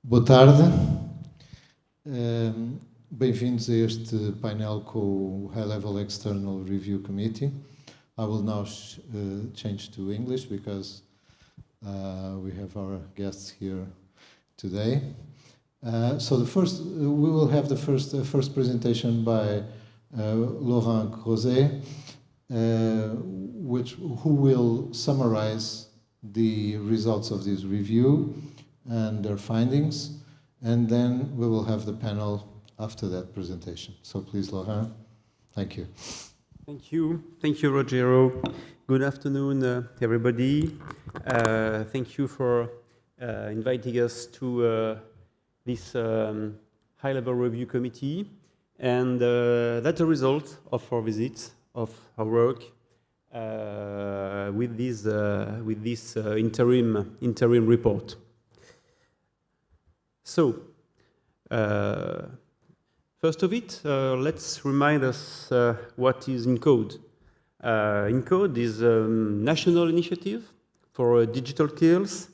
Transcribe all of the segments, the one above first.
Boa tarde, bem-vindos a este painel com o High Level External Review Committee. I will now change to English because we have our guests here today. So we will have the first presentation by Laurent Crozet, who will summarize the results of this review and their findings, and then we will have the panel after that presentation. So please, Laurent, thank you. Thank you, Rogero. Good afternoon, everybody. Thank you for inviting us to this high-level review committee, and that's a result of our visit, of our work with this interim report. So, first of it, let's remind us what is INCODE. INCODE is a national initiative for digital skills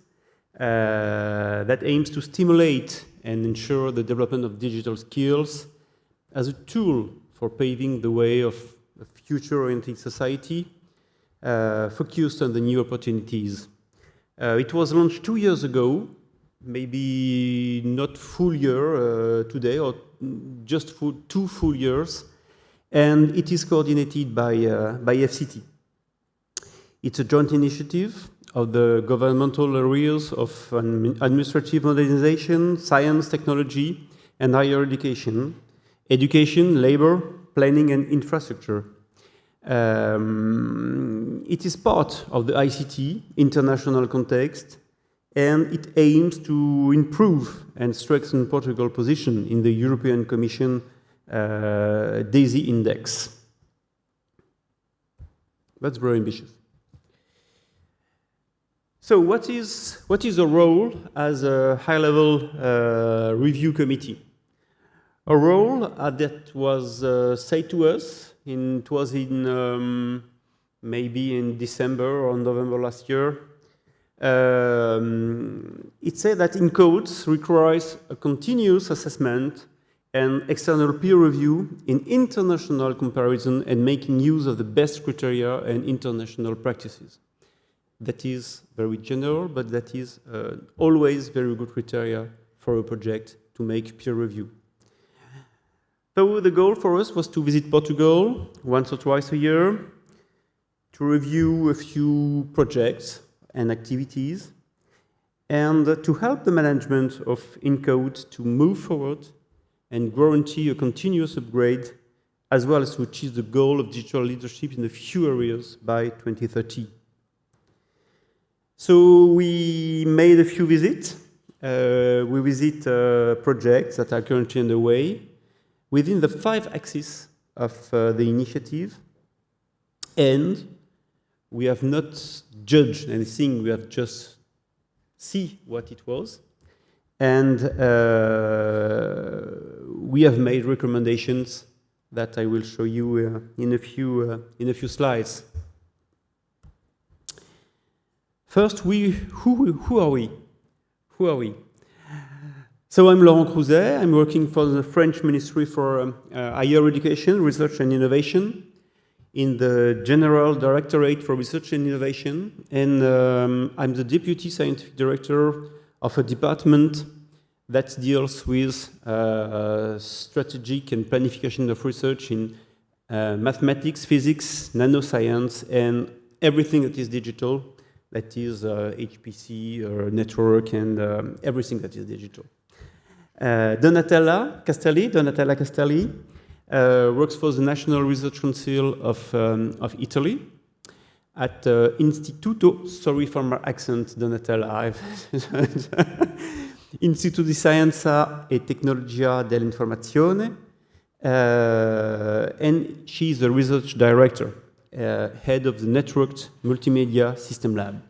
that aims to stimulate and ensure the development of digital skills as a tool for paving the way of a future-oriented society focused on the new opportunities. It was launched 2 years ago, maybe not full year today, or just 2 full years, and it is coordinated by FCT. It's a joint initiative of the governmental areas of administrative modernization, science, technology, and higher education, labor, planning, and infrastructure. It is part of the ICT international context, and it aims to improve and strengthen Portugal's position in the European Commission DAISY Index. That's very ambitious. So what is our role as a high-level review committee? A role that was said to us, it was in maybe in December or November last year. It said that INCODE requires a continuous assessment and external peer review in international comparison and making use of the best criteria and international practices. That is very general, but that is always very good criteria for a project to make peer review. So the goal for us was to visit Portugal once or twice a year, to review a few projects and activities, and to help the management of INCODE to move forward and guarantee a continuous upgrade, as well as to achieve the goal of digital leadership in a few areas by 2030. So we made a few visits. We visit projects that are currently underway within the 5 axes of the initiative, and we have not judged anything, we have just see what it was. And we have made recommendations that I will show you in a few slides. First, who are we? Who are we? So I'm Laurent Crozet. I'm working for the French Ministry for Higher Education, Research and Innovation, in the General Directorate for Research and Innovation, and I'm the Deputy Scientific Director of a department that deals with strategic and planification of research in mathematics, physics, nanoscience, and everything that is digital, that is HPC or network and everything that is digital. Donatella Castelli works for the National Research Council of Italy at Istituto, sorry for my accent, Donatella, Istituto di Scienza e Tecnologia dell'Informazione, and she's the research director, head of the Networked Multimedia System Lab.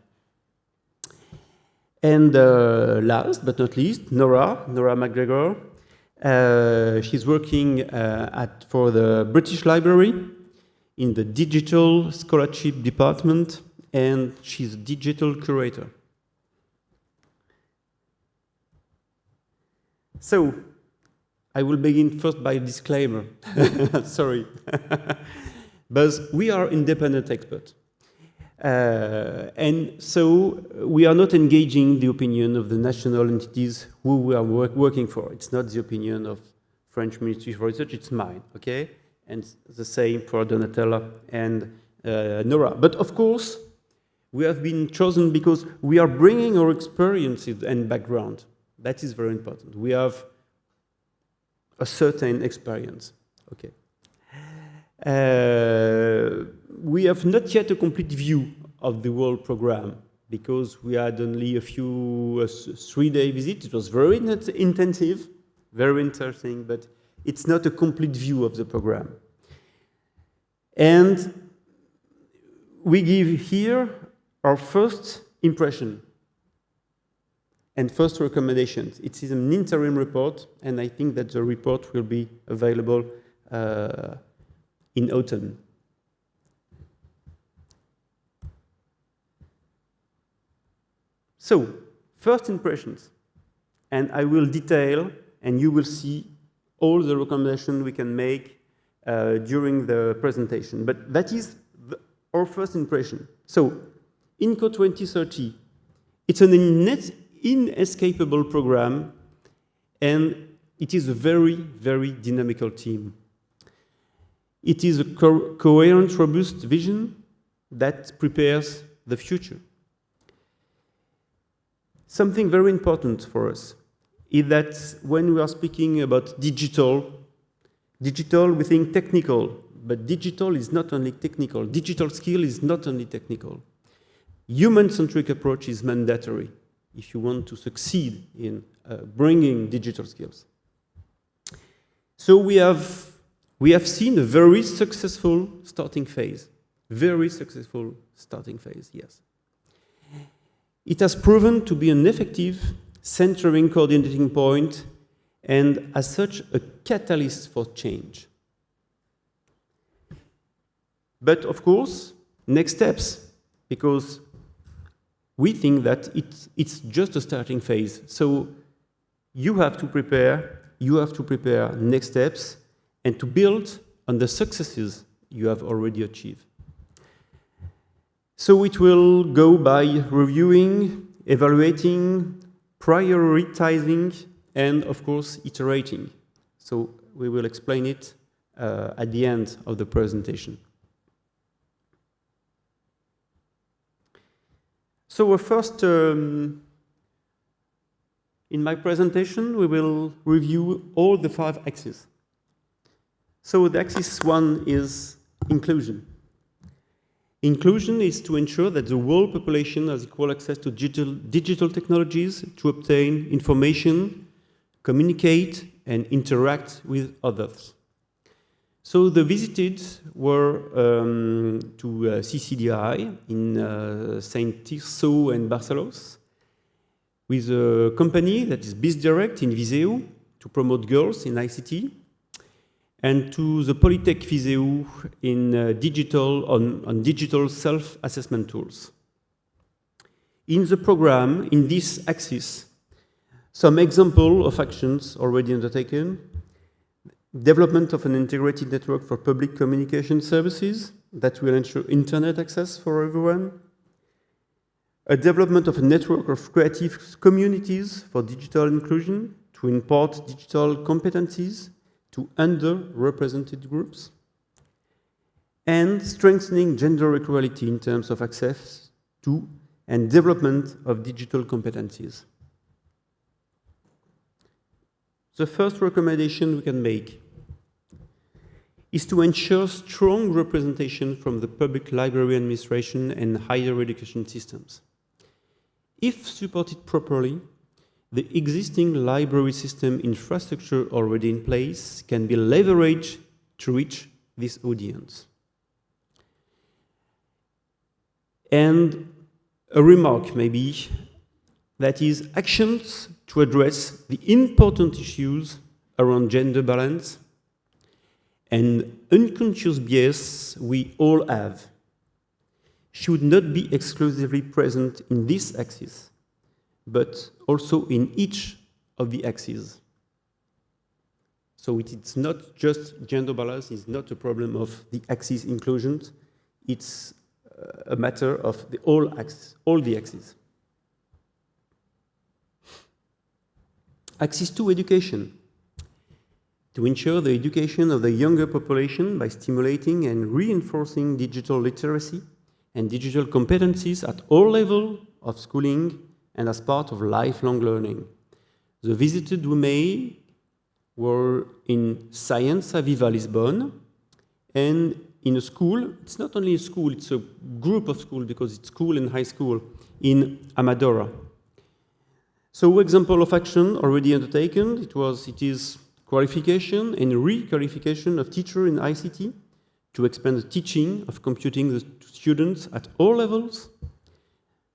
And last but not least, Nora McGregor. She's working for the British Library in the Digital Scholarship Department, and she's a digital curator. So, I will begin first by a disclaimer. Sorry. But we are independent experts. And so we are not engaging the opinion of the national entities who we are working for. It's not the opinion of French Ministry for Research, it's mine, okay? And the same for Donatella and Nora. But of course, we have been chosen because we are bringing our experiences and background. That is very important. We have a certain experience, okay? We have not yet a complete view of the whole program because we had only a few 3-day visit. It was very intensive, very interesting, but it's not a complete view of the program. And we give here our first impression and first recommendations. It is an interim report, and I think that the report will be available in autumn. So, first impressions, and I will detail, and you will see all the recommendations we can make during the presentation. But that is our first impression. So, INCO 2030, it's an inescapable program, and it is a very, very dynamical team. It is a coherent, robust vision that prepares the future. Something very important for us is that when we are speaking about digital, we think technical, but digital is not only technical. Digital skill is not only technical. Human-centric approach is mandatory if you want to succeed in bringing digital skills. So we have seen a very successful starting phase. Very successful starting phase, yes. It has proven to be an effective centering coordinating point and as such a catalyst for change. But of course, next steps, because we think that it's just a starting phase. So you have to prepare next steps and to build on the successes you have already achieved. So it will go by reviewing, evaluating, prioritizing, and of course, iterating. So we will explain it at the end of the presentation. So first, in my presentation, we will review all the 5 axes. So the axis 1 is inclusion. Inclusion is to ensure that the whole population has equal access to digital technologies to obtain information, communicate, and interact with others. So the visited were to CCDI in Saint Tirso and Barcelos, with a company that is BizDirect in Viseu to promote girls in ICT, and to the Polytech Viseu in on digital self-assessment tools. In the program, in this axis, some example of actions already undertaken: development of an integrated network for public communication services that will ensure internet access for everyone, a development of a network of creative communities for digital inclusion to impart digital competencies to underrepresented groups, and strengthening gender equality in terms of access to and development of digital competencies. The first recommendation we can make is to ensure strong representation from the public library administration and higher education systems. If supported properly, the existing library system infrastructure already in place can be leveraged to reach this audience. And a remark maybe, that is actions to address the important issues around gender balance and unconscious bias we all have should not be exclusively present in this axis, but also in each of the axes. So it's not just gender balance, it's not a problem of the axis inclusion, it's a matter of the all the axes. Axis 2, education. To ensure the education of the younger population by stimulating and reinforcing digital literacy and digital competencies at all levels of schooling and as part of lifelong learning. The visited women were in INICIATIVA Lisbon, and in a school, it's not only a school, it's a group of schools because it's school and high school in Amadora. So example of action already undertaken, it is qualification and re-qualification of teacher in ICT to expand the teaching of computing to students at all levels,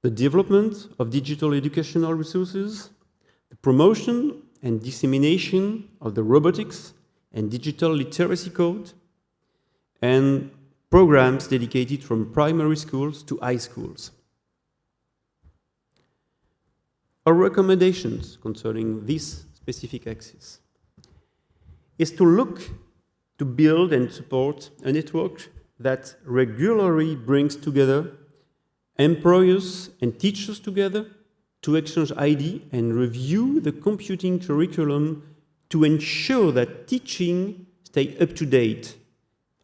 the development of digital educational resources, the promotion and dissemination of the robotics and digital literacy code, and programs dedicated from primary schools to high schools. Our recommendations concerning this specific axis is to look to build and support a network that regularly brings together employers and teachers together to exchange ideas and review the computing curriculum to ensure that teaching stay up to date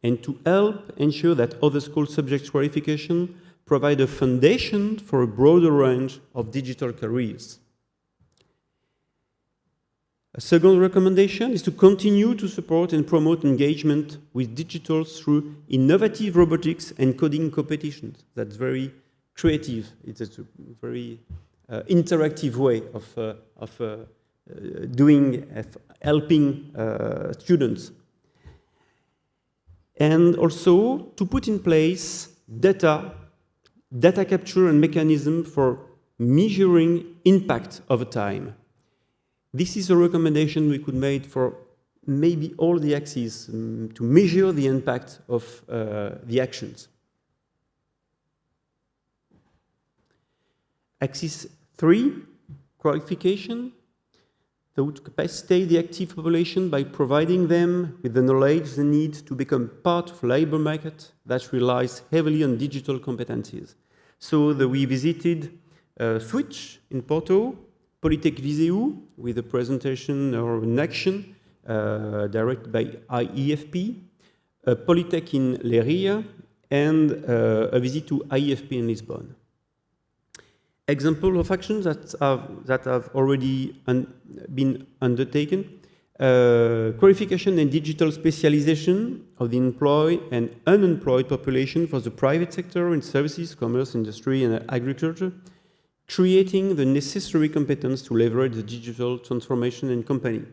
and to help ensure that other school subject qualification provide a foundation for a broader range of digital careers. A second recommendation is to continue to support and promote engagement with digital through innovative robotics and coding competitions. That's very creative. It's a very interactive way of helping students. And also to put in place data capture and mechanism for measuring impact over time. This is a recommendation we could make for maybe all the axes to measure the impact of the actions. Axis 3, qualification. To capacitate the active population by providing them with the knowledge they need to become part of labor market that relies heavily on digital competencies. So we visited Switch in Porto, Polytech Viseu with a presentation or an action directed by IEFP, Polytech in Leiria, and a visit to IEFP in Lisbon. Example of actions that have already been undertaken, qualification and digital specialization of the employed and unemployed population for the private sector in services, commerce, industry, and agriculture, creating the necessary competence to leverage the digital transformation in company,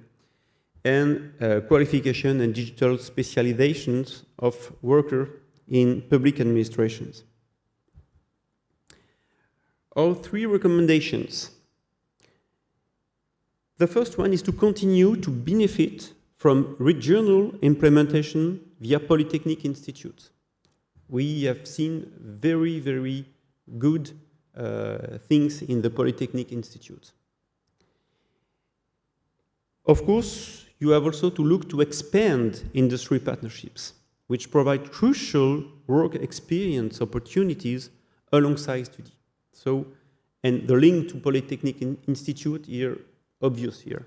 and qualification and digital specializations of workers in public administrations. Our 3 recommendations. The first one is to continue to benefit from regional implementation via Polytechnic institutes. We have seen very, very good things in the Polytechnic institutes. Of course, you have also to look to expand industry partnerships, which provide crucial work experience opportunities alongside study. So, and the link to Polytechnic Institute here, obvious here.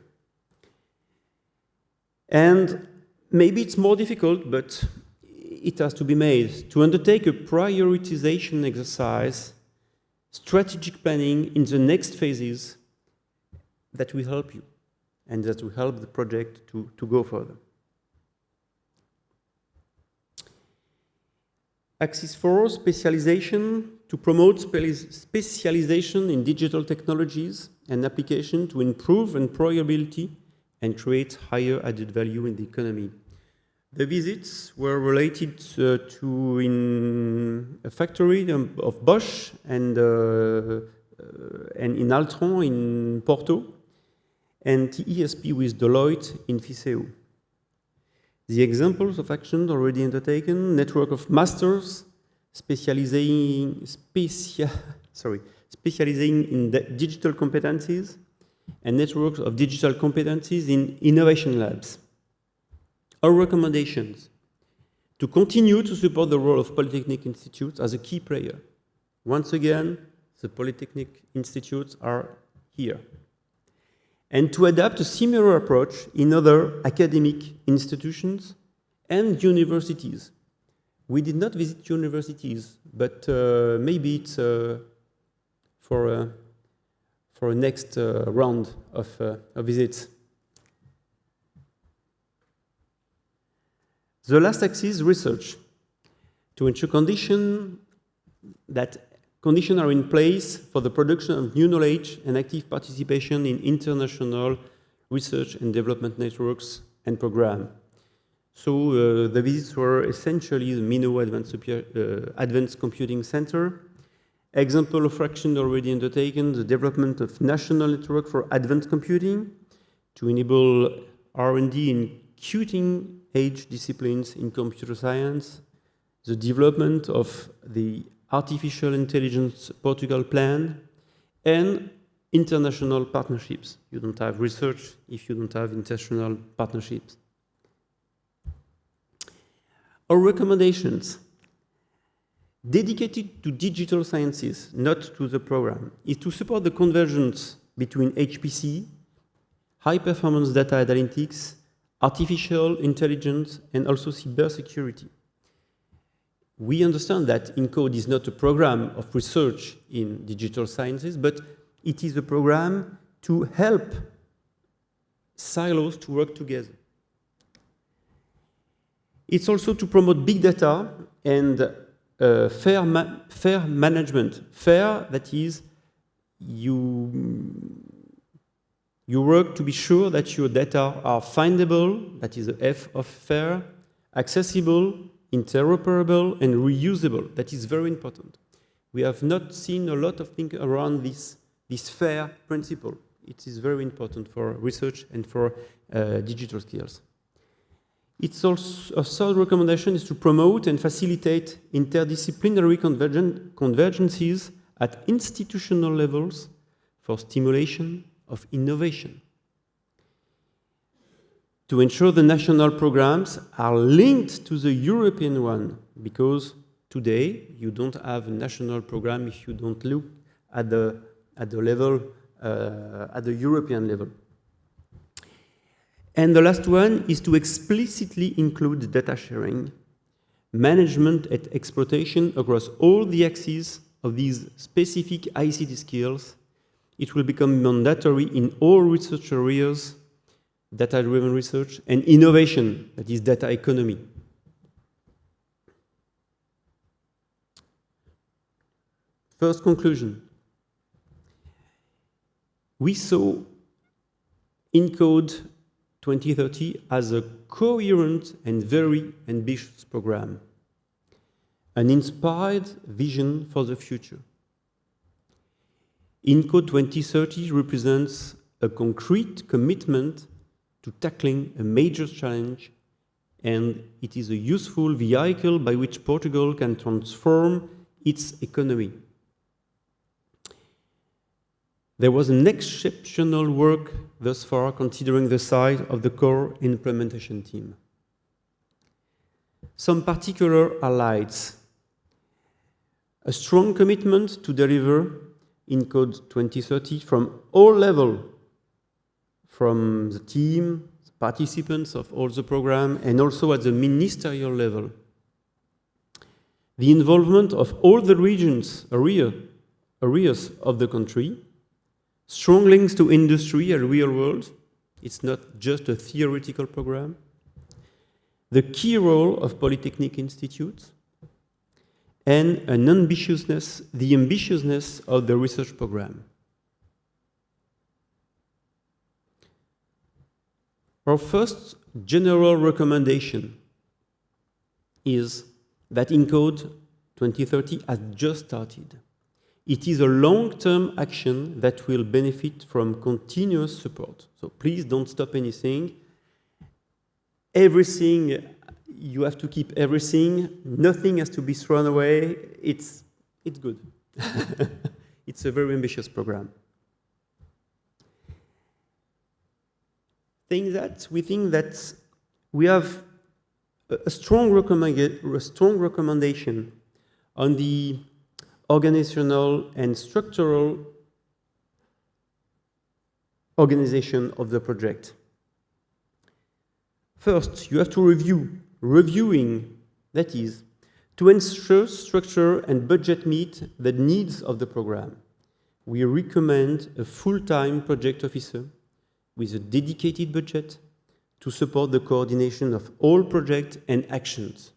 And maybe it's more difficult, but it has to be made, to undertake a prioritization exercise, strategic planning in the next phases that will help you and that will help the project to go further. Axis 4, specialization, to promote specialization in digital technologies and application to improve employability and create higher added value in the economy. The visits were related to in a factory of Bosch and in Altron in Porto, and TESP with Deloitte in Viseu. The examples of actions already undertaken: network of masters specializing in digital competencies, and networks of digital competencies in innovation labs. Our recommendations: to continue to support the role of Polytechnic institutes as a key player. Once again, the Polytechnic institutes are here. And to adapt a similar approach in other academic institutions and universities. We did not visit universities, but maybe it's for a next round of visits. The last axis, research. To ensure conditions are in place for the production of new knowledge and active participation in international research and development networks and programs. So the visits were essentially the Minot Advanced Computing Center. Example of action already undertaken, the development of national network for advanced computing to enable R&D in cutting-edge disciplines in computer science, the development of the Artificial Intelligence Portugal Plan, and international partnerships. You don't have research if you don't have international partnerships. Our recommendations, dedicated to digital sciences, not to the program, is to support the convergence between HPC, high-performance data analytics, artificial intelligence, and also cybersecurity. We understand that INCODE is not a program of research in digital sciences, but it is a program to help silos to work together. It's also to promote big data and fair management. Fair, that is, you work to be sure that your data are findable, that is the F of fair, accessible, interoperable, and reusable. That is very important. We have not seen a lot of things around this fair principle. It is very important for research and for digital skills. It's also, a third recommendation is to promote and facilitate interdisciplinary convergences at institutional levels for stimulation of innovation. To ensure the national programs are linked to the European one, because today you don't have a national program if you don't look at the level, at the European level. And the last one is to explicitly include data sharing, management and exploitation across all the axes of these specific ICT skills. It will become mandatory in all research areas, data-driven research, and innovation, that is data economy. First conclusion. We saw INCODE 2030 as a coherent and very ambitious program, an inspired vision for the future. INCODE 2030 represents a concrete commitment to tackling a major challenge, and it is a useful vehicle by which Portugal can transform its economy. There was an exceptional work thus far, considering the size of the core implementation team. Some particular highlights: a strong commitment to deliver INCODE 2030 from all levels, from the team, the participants of all the program, and also at the ministerial level. The involvement of all the regions, areas of the country, strong links to industry and real world. It's not just a theoretical program. The key role of Polytechnic institutes, and the ambitiousness of the research program. Our first general recommendation is that INCODE 2030 has just started. It is a long-term action that will benefit from continuous support. So please don't stop anything. Everything, you have to keep everything. Nothing has to be thrown away. It's good. It's a very ambitious program. We think that we have a strong recommendation on the organizational and structural organization of the project. First, you have to reviewing, that is, to ensure structure and budget meet the needs of the program. We recommend a full-time project officer with a dedicated budget to support the coordination of all projects and actions.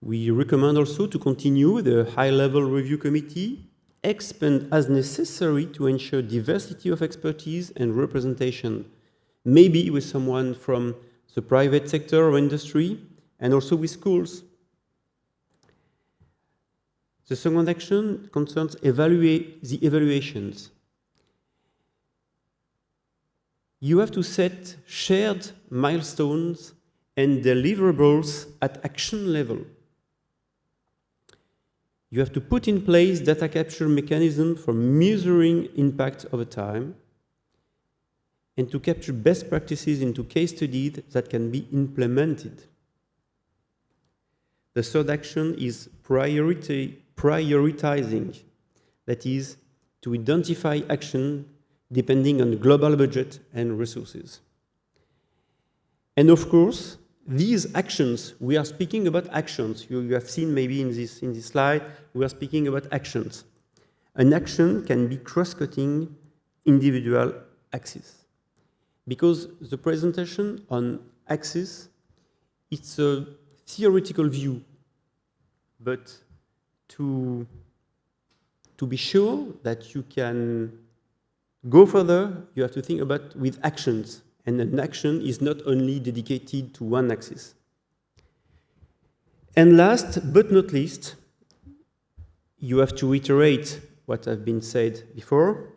We recommend also to continue the high-level review committee, expand as necessary to ensure diversity of expertise and representation, maybe with someone from the private sector or industry, and also with schools. The second action concerns the evaluations. You have to set shared milestones and deliverables at action level. You have to put in place data capture mechanism for measuring impact over time and to capture best practices into case studies that can be implemented. The third action is prioritizing, that is, to identify action depending on the global budget and resources. And of course, these actions, we are speaking about actions. You have seen maybe in this slide, we are speaking about actions. An action can be cross-cutting individual axes. Because the presentation on axis, it's a theoretical view, but to be sure that you can go further, you have to think about with actions. And an action is not only dedicated to one axis. And last but not least, you have to reiterate what has been said before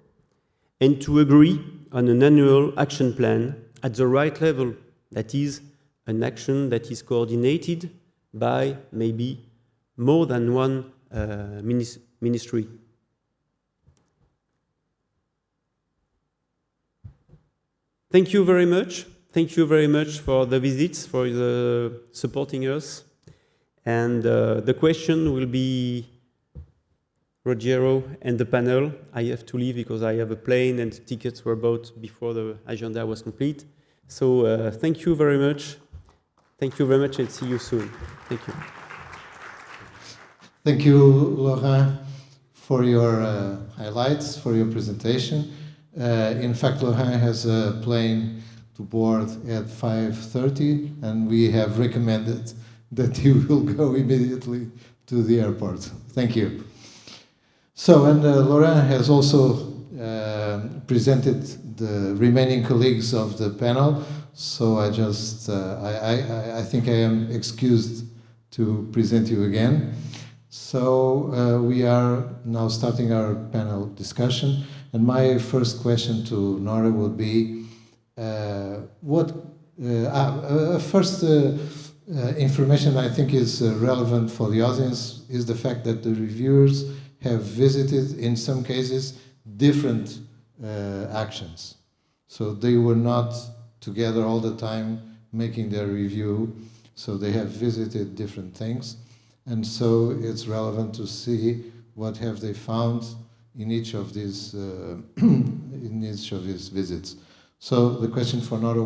and to agree on an annual action plan at the right level. That is, an action that is coordinated by maybe more than one ministry. Thank you very much. Thank you very much for the visits, for the supporting us. And the question will be Rogero and the panel. I have to leave because I have a plane and tickets were bought before the agenda was complete. So thank you very much. Thank you very much and see you soon. Thank you. Thank you, Laurent, for your highlights, for your presentation. In fact, Laurent has a plane to board at 5:30, and we have recommended that he will go immediately to the airport. Thank you. So, and Laurent has also presented the remaining colleagues of the panel, so I just, I think I am excused to present you again. So we are now starting our panel discussion. And my first question to Nora would be, first information I think is relevant for the audience is the fact that the reviewers have visited, in some cases, different actions. So they were not together all the time making their review, so they have visited different things. And so it's relevant to see what have they found in each of these visits. So the question for Nora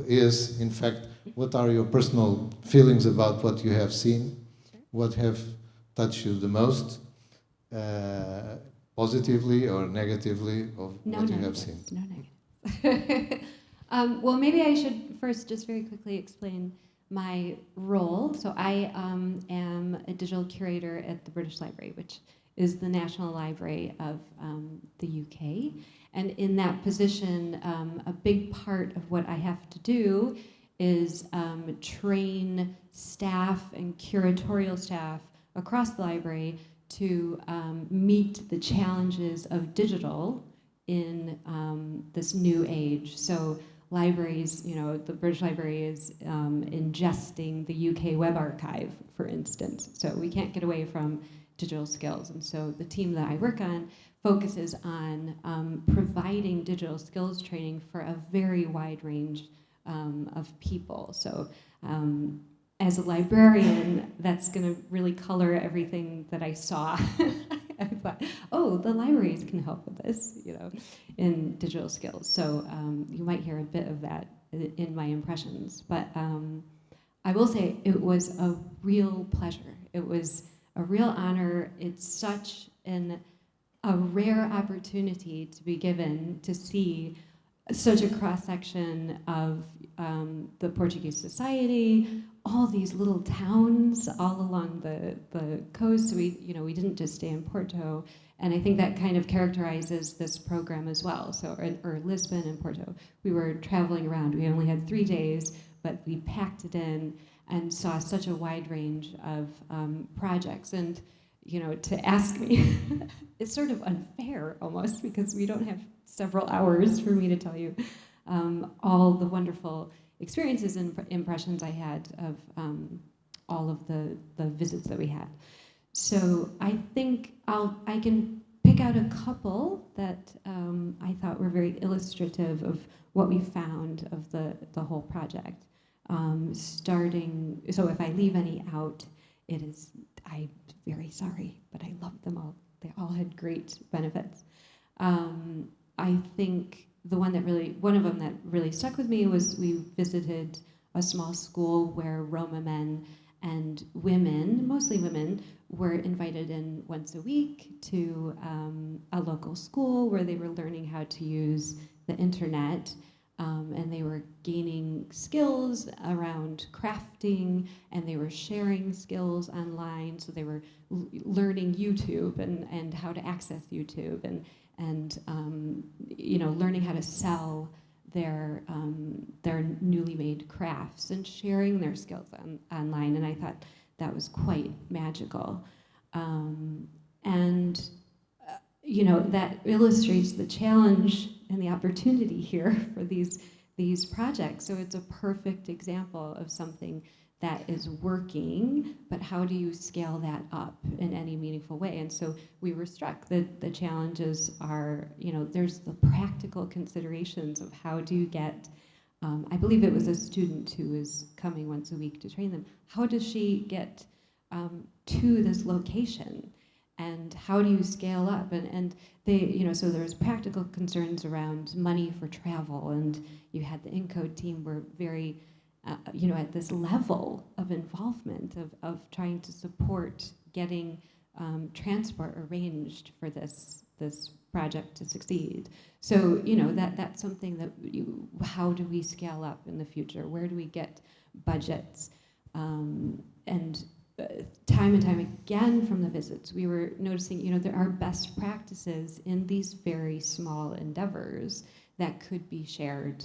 is, in fact, what are your personal feelings about what you have seen? Sure. What have touched you the most, positively or negatively, of what you have seen? No negatives. Well, maybe I should first just very quickly explain my role. So I am a digital curator at the British Library, which is the National Library of the UK. And in that position, a big part of what I have to do is train staff and curatorial staff across the library to meet the challenges of digital in this new age. So libraries, you know, the British Library is ingesting the UK Web Archive, for instance. So we can't get away from digital skills. And so the team that I work on focuses on providing digital skills training for a very wide range of people. So as a librarian, that's going to really color everything that I saw. I thought, oh, the libraries can help with this, in digital skills. So you might hear a bit of that in my impressions. But I will say it was a real pleasure. It was a real honor. It's such a rare opportunity to be given to see such a cross-section of the Portuguese society, all these little towns all along the coast. So we didn't just stay in Porto, and I think that kind of characterizes this program as well. So, or Lisbon and Porto. We were traveling around. We only had 3 days, but we packed it in and saw such a wide range of projects. And to ask me, it's sort of unfair almost, because we don't have several hours for me to tell you all the wonderful experiences and impressions I had of all of the visits that we had. So I think I can pick out a couple that I thought were very illustrative of what we found of the whole project. So if I leave any out, I'm very sorry, but I loved them all. They all had great benefits. I think one of them that really stuck with me was we visited a small school where Roma men and women, mostly women, were invited in once a week to a local school where they were learning how to use the internet, and they were gaining skills around crafting, and they were sharing skills online. So they were learning YouTube and how to access YouTube, and learning how to sell their newly made crafts and sharing their skills online. And I thought that was quite magical. That illustrates the challenge and the opportunity here for these projects. So it's a perfect example of something that is working, but how do you scale that up in any meaningful way? And so we were struck that the challenges are, there's the practical considerations of how do you get, I believe it was a student who was coming once a week to train them. How does she get to this location? And how do you scale up? And they, so there was practical concerns around money for travel, and you had the ENCODE team were very, at this level of involvement of trying to support getting transport arranged for this project to succeed. So that's something that how do we scale up in the future? Where do we get budgets? Time and time again from the visits, we were noticing, there are best practices in these very small endeavors that could be shared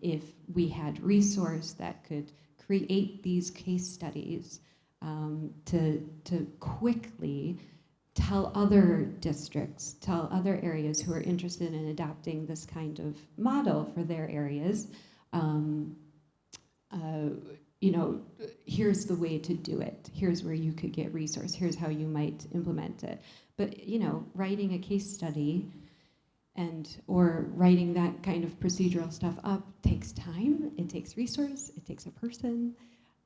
if we had resource that could create these case studies to quickly tell other districts, tell other areas who are interested in adopting this kind of model for their areas, here's the way to do it. Here's where you could get resource. Here's how you might implement it. But, writing a case study or writing that kind of procedural stuff up takes time. It takes resource. It takes a person.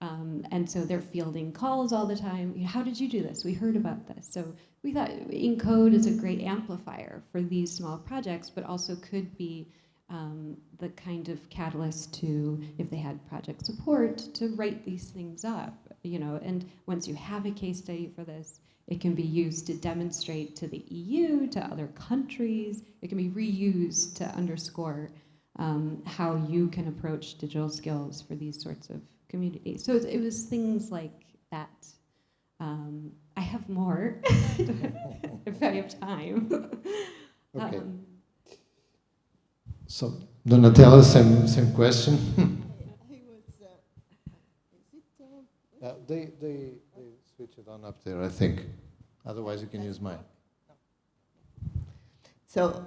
And so they're fielding calls all the time. How did you do this? We heard about this. So we thought ENCODE is a great amplifier for these small projects, but also could be the kind of catalyst to, if they had project support, to write these things up, and once you have a case study for this, it can be used to demonstrate to the EU, to other countries. It can be reused to underscore how you can approach digital skills for these sorts of communities. So it was things like that. I have more if I have time. Okay. So, Donatella, same question. They switch it on up there, I think. Otherwise, you can use mine. So,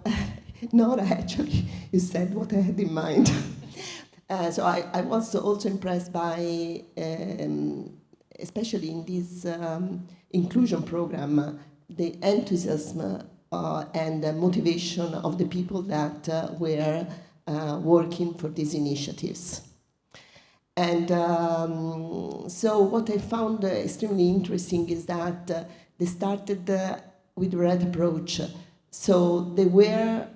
Nora, actually, you said what I had in mind. So I was also impressed by, especially in this inclusion program, the enthusiasm and the motivation of the people that were working for these initiatives. And so what I found extremely interesting is that they started with the right approach. So they were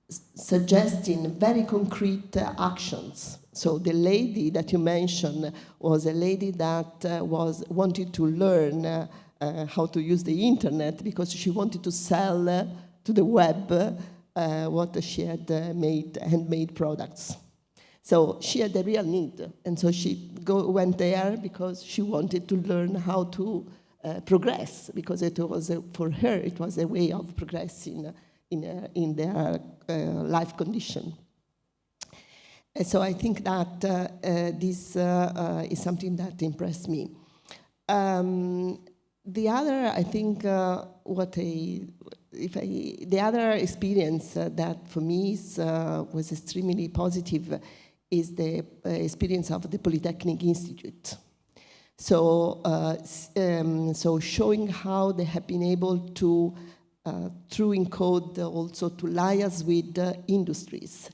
suggesting very concrete actions. So the lady that you mentioned was a lady that wanted to learn how to use the internet because she wanted to sell to the web what she had made, handmade products. So she had a real need, and so she went there because she wanted to learn how to progress, because it was for her it was a way of progressing in their life condition. And so I think that this is something that impressed me. The other, I think, the other experience that for me was extremely positive is the experience of the Polytechnic Institute. So, so showing how they have been able to, through ENCODE, also to liaise with industries,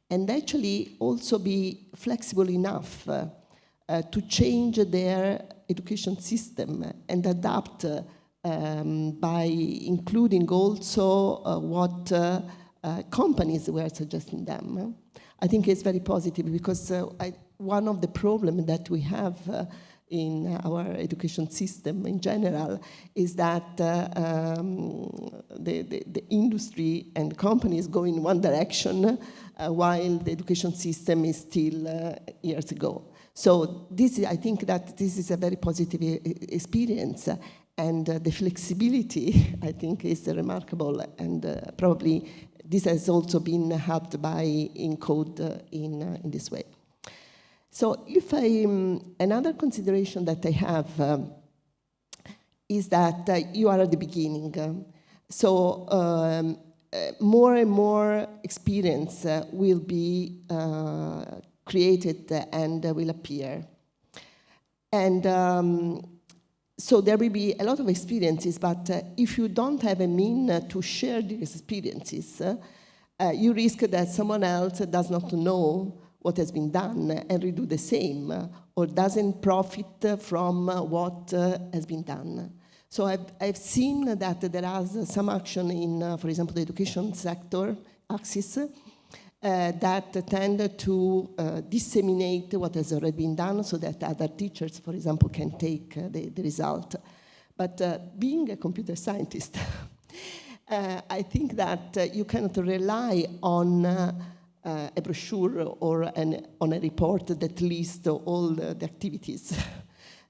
and actually also be flexible enough to change their education system and adapt by including also what companies were suggesting them. I think it's very positive because one of the problems that we have in our education system in general is that the industry and companies go in one direction while the education system is still years ago. So I think that this is a very positive experience, and the flexibility, I think, is remarkable, and probably this has also been helped by ENCODE in this way. So if another consideration that I have is that you are at the beginning. So more and more experience will be created and will appear. And so there will be a lot of experiences, but if you don't have a means to share these experiences, you risk that someone else does not know what has been done and redo the same, or doesn't profit from what has been done. So I've seen that there is some action in, for example, the education sector axis that tend to disseminate what has already been done so that other teachers, for example, can take the result. But being a computer scientist, I think that you cannot rely on a brochure or on a report that lists all the activities.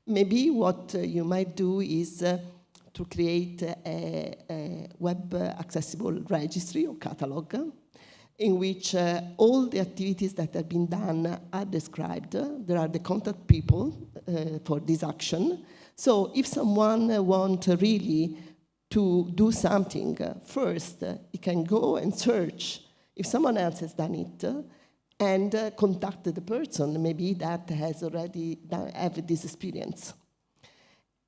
Maybe what you might do is to create a web accessible registry or catalog in which all the activities that have been done are described. There are the contact people for this action. So if someone wants really to do something, first he can go and search if someone else has done it and contact the person maybe that has already have this experience.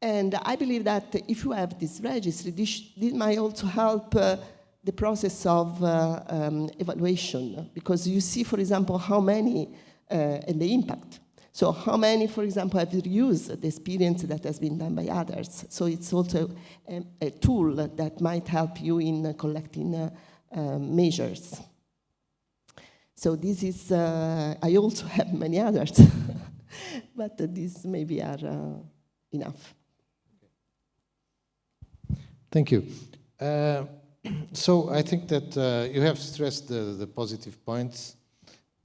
And I believe that if you have this registry, this might also help the process of evaluation, because you see, for example, how many and the impact. So how many, for example, have used the experience that has been done by others? So it's also a tool that might help you in collecting measures. So this is, I also have many others, but these maybe are enough. Thank you. So I think that you have stressed the positive points.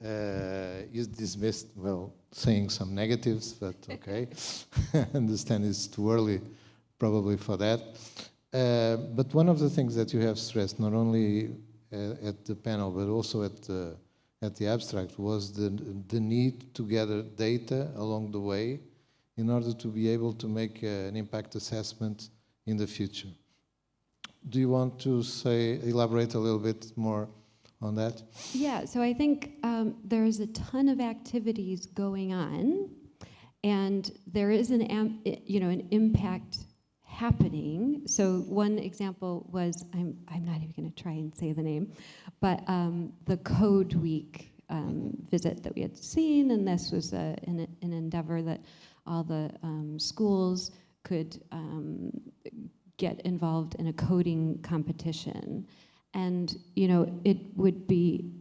You dismissed, well, saying some negatives, but okay. I understand it's too early probably for that. But one of the things that you have stressed, not only at the panel, but also at the abstract, was the need to gather data along the way in order to be able to make an impact assessment in the future. Do you want to elaborate a little bit more on that? Yeah, so I think there's a ton of activities going on, and there is an impact happening. So one example was, I'm not even going to try and say the name, but the Code Week visit that we had seen, and this was an endeavor that all the schools could get involved in a coding competition. And, you know, it would be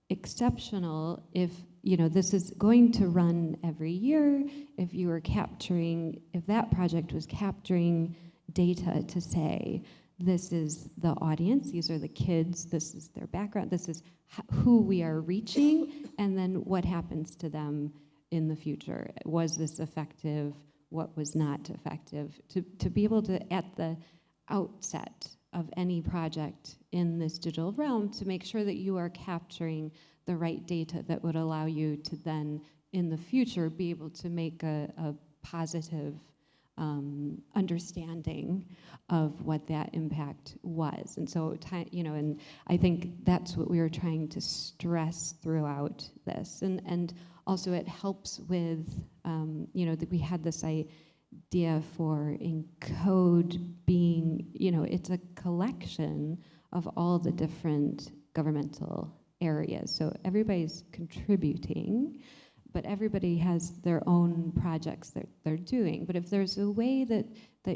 exceptional if, you know, this is going to run every year, if you were capturing, if that project was capturing data to say, this is the audience, these are the kids, this is their background, this is who we are reaching, and then what happens to them in the future. Was this effective? What was not effective? To be able to, at the outset of any project in this digital realm, to make sure that you are capturing the right data that would allow you to then, in the future, be able to make a positive understanding of what that impact was. And so, you know, and I think that's what we were trying to stress throughout this. And also it helps with, you know, that we had this idea for ENCODE being, you know, it's a collection of all the different governmental areas. So everybody's contributing, but everybody has their own projects that they're doing. But if there's a way that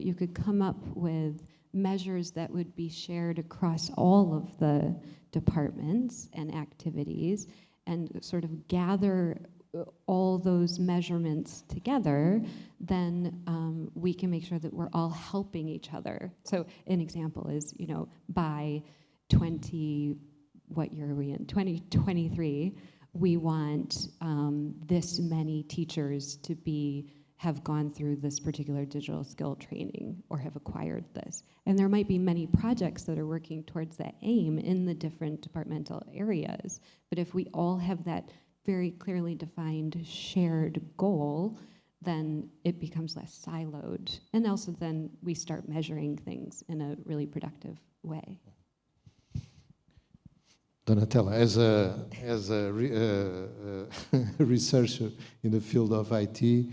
you could come up with measures that would be shared across all of the departments and activities, and sort of gather all those measurements together, then we can make sure that we're all helping each other. So an example is, you know, by what year are we in? 2023, we want this many teachers to have gone through this particular digital skill training or have acquired this. And there might be many projects that are working towards that aim in the different departmental areas. But if we all have that very clearly defined shared goal, then it becomes less siloed. And also then we start measuring things in a really productive way. Donatella, as a researcher in the field of IT,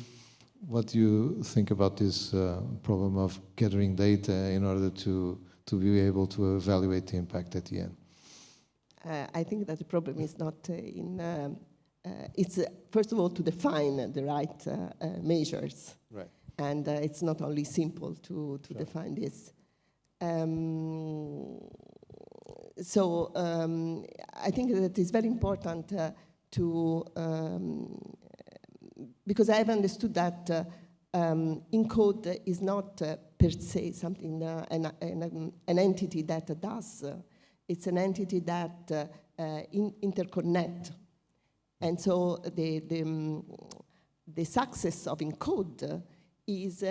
what do you think about this problem of gathering data in order to be able to evaluate the impact at the end? I think that the problem is not it's first of all to define the right measures. Right. And it's not only simple to Sure. define this. So I think that it's very important because I've understood that ENCODE is not per se something, an entity that does. It's an entity that interconnect. And so the success of ENCODE is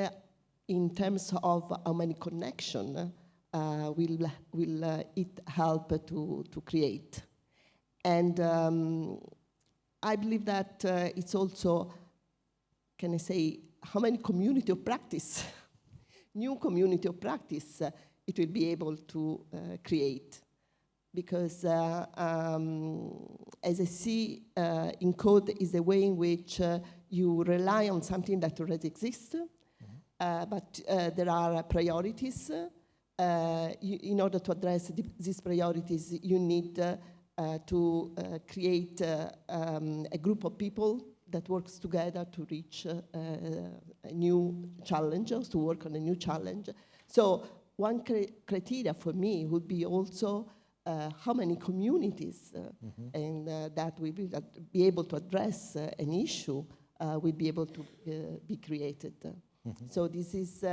in terms of how many connections will it help to create. And I believe that it's also, can I say, how many community of practice, new community of practice it will be able to create. Because as I see, ENCODE is a way in which you rely on something that already exists, but there are priorities. In order to address these priorities, you need to create a group of people that works together to reach a new challenge, to work on a new challenge. So one criteria for me would be also how many communities and that will be able to address an issue will be able to be created. So this is,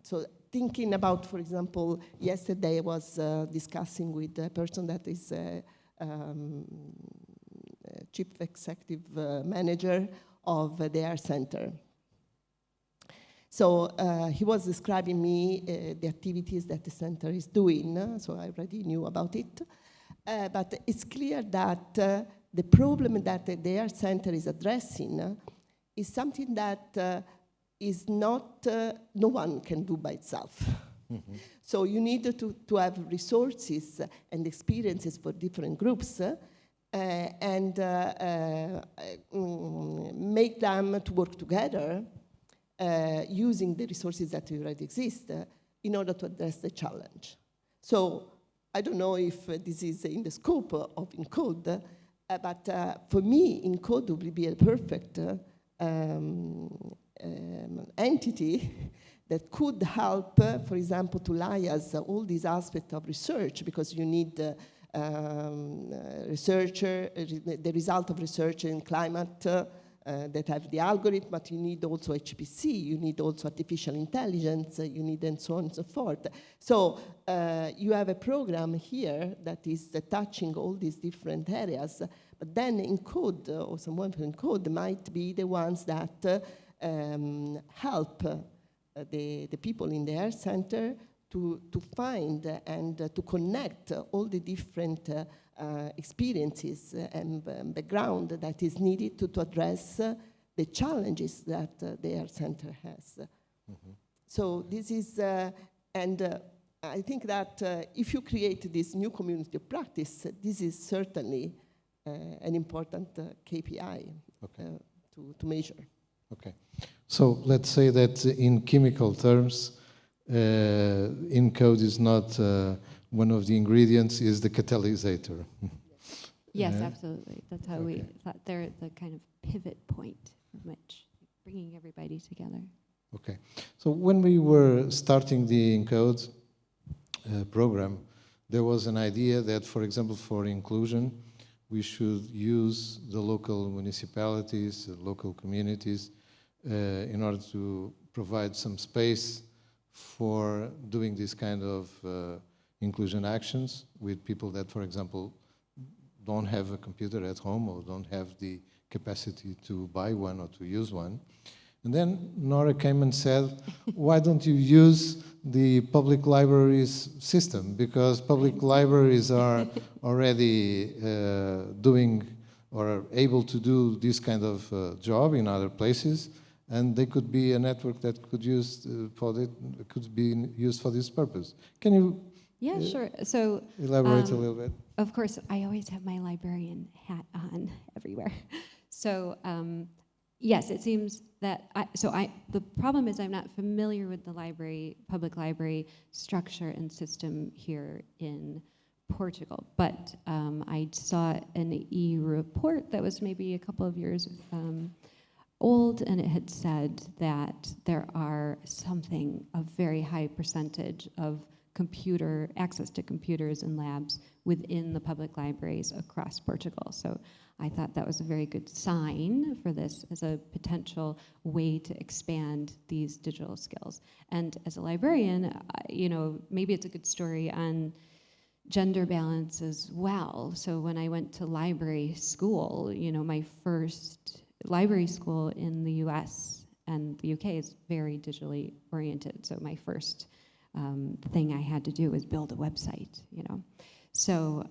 so thinking about, for example, yesterday I was discussing with a person that is chief executive manager of the Air Center. So he was describing me the activities that the center is doing, so I already knew about it. But it's clear that the problem that the Air Center is addressing is something that is not, no one can do by itself. So you need to have resources and experiences for different groups and make them to work together using the resources that already exist in order to address the challenge. So I don't know if this is in the scope of ENCODE, but for me, ENCODE would be a perfect entity that could help, for example, to liaise all these aspects of research, because you need the result of research in climate that have the algorithm, but you need also HPC, you need also artificial intelligence, you need and so on and so forth. So you have a program here that is touching all these different areas, but then ENCODE, or someone from ENCODE might be the ones that help the people in the Air Center to find and to connect all the different experiences and background that is needed to address the challenges that the Air Center has. Mm-hmm. So this is, I think that if you create this new community of practice, this is certainly an important KPI to measure. Okay. So let's say that in chemical terms, ENCODE is not one of the ingredients, is the catalysator. Yes, absolutely. That's how we thought they're the kind of pivot point from which bringing everybody together. Okay. So when we were starting the ENCODE program, there was an idea that, for example, for inclusion, we should use the local municipalities, the local communities, in order to provide some space for doing this kind of inclusion actions with people that, for example, don't have a computer at home or don't have the capacity to buy one or to use one. And then Nora came and said, why don't you use the public libraries system? Because public libraries are already doing or are able to do this kind of job in other places, and they could be a network that could be used for this purpose. Can you sure. So elaborate a little bit? Of course, I always have my librarian hat on everywhere. So yes, it seems that the problem is I'm not familiar with the public library structure and system here in Portugal, but I saw an e-report that was maybe a couple of years old, and it had said that there are a very high percentage of access to computers and labs within the public libraries across Portugal. So I thought that was a very good sign for this as a potential way to expand these digital skills. And as a librarian, maybe it's a good story on gender balance as well. So when I went to library school, my first library school in the US and the UK is very digitally oriented. So my first thing I had to do was build a website, So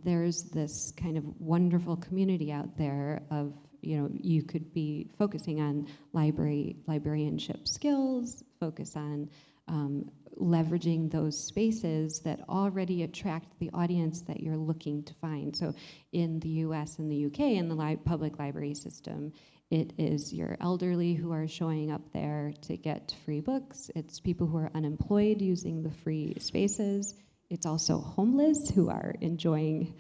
there's this kind of wonderful community out there of, you could be focusing on librarianship skills, focus on leveraging those spaces that already attract the audience that you're looking to find. So in the US and the UK, in the public library system, it is your elderly who are showing up there to get free books. It's people who are unemployed using the free spaces. It's also homeless who are enjoying,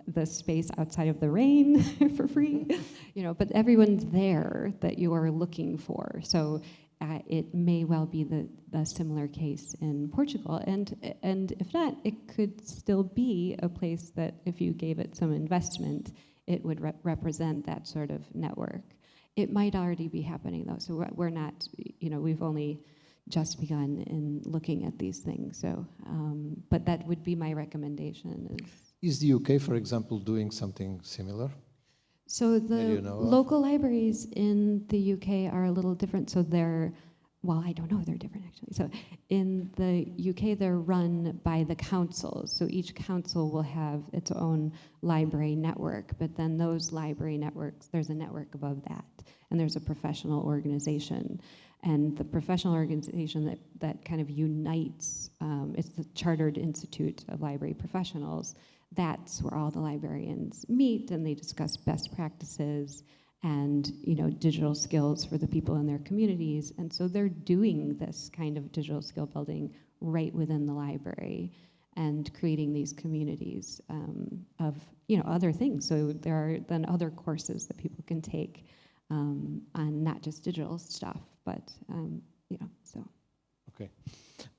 the space outside of the rain for free. But everyone's there that you are looking for. So it may well be the similar case in Portugal, and if not, it could still be a place that if you gave it some investment, it would represent that sort of network. It might already be happening though, so we're not, we've only just begun in looking at these things. So, but that would be my recommendation. Is the UK, for example, doing something similar? So the local libraries in the UK are a little different. So I don't know, they're different actually. So in the UK, they're run by the councils. So each council will have its own library network, but then those library networks, there's a network above that, and there's a professional organization. And the professional organization that kind of unites, it's the Chartered Institute of Library Professionals. That's where all the librarians meet and they discuss best practices and digital skills for the people in their communities. And so they're doing this kind of digital skill building right within the library and creating these communities of other things. So there are then other courses that people can take on not just digital stuff, but so. Okay.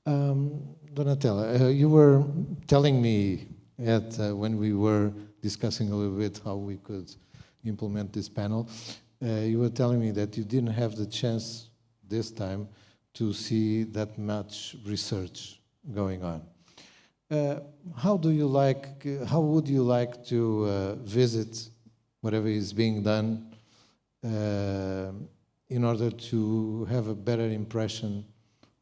Donatella, you were telling me when we were discussing a little bit how we could implement this panel, you were telling me that you didn't have the chance this time to see that much research going on. How would you like to visit whatever is being done in order to have a better impression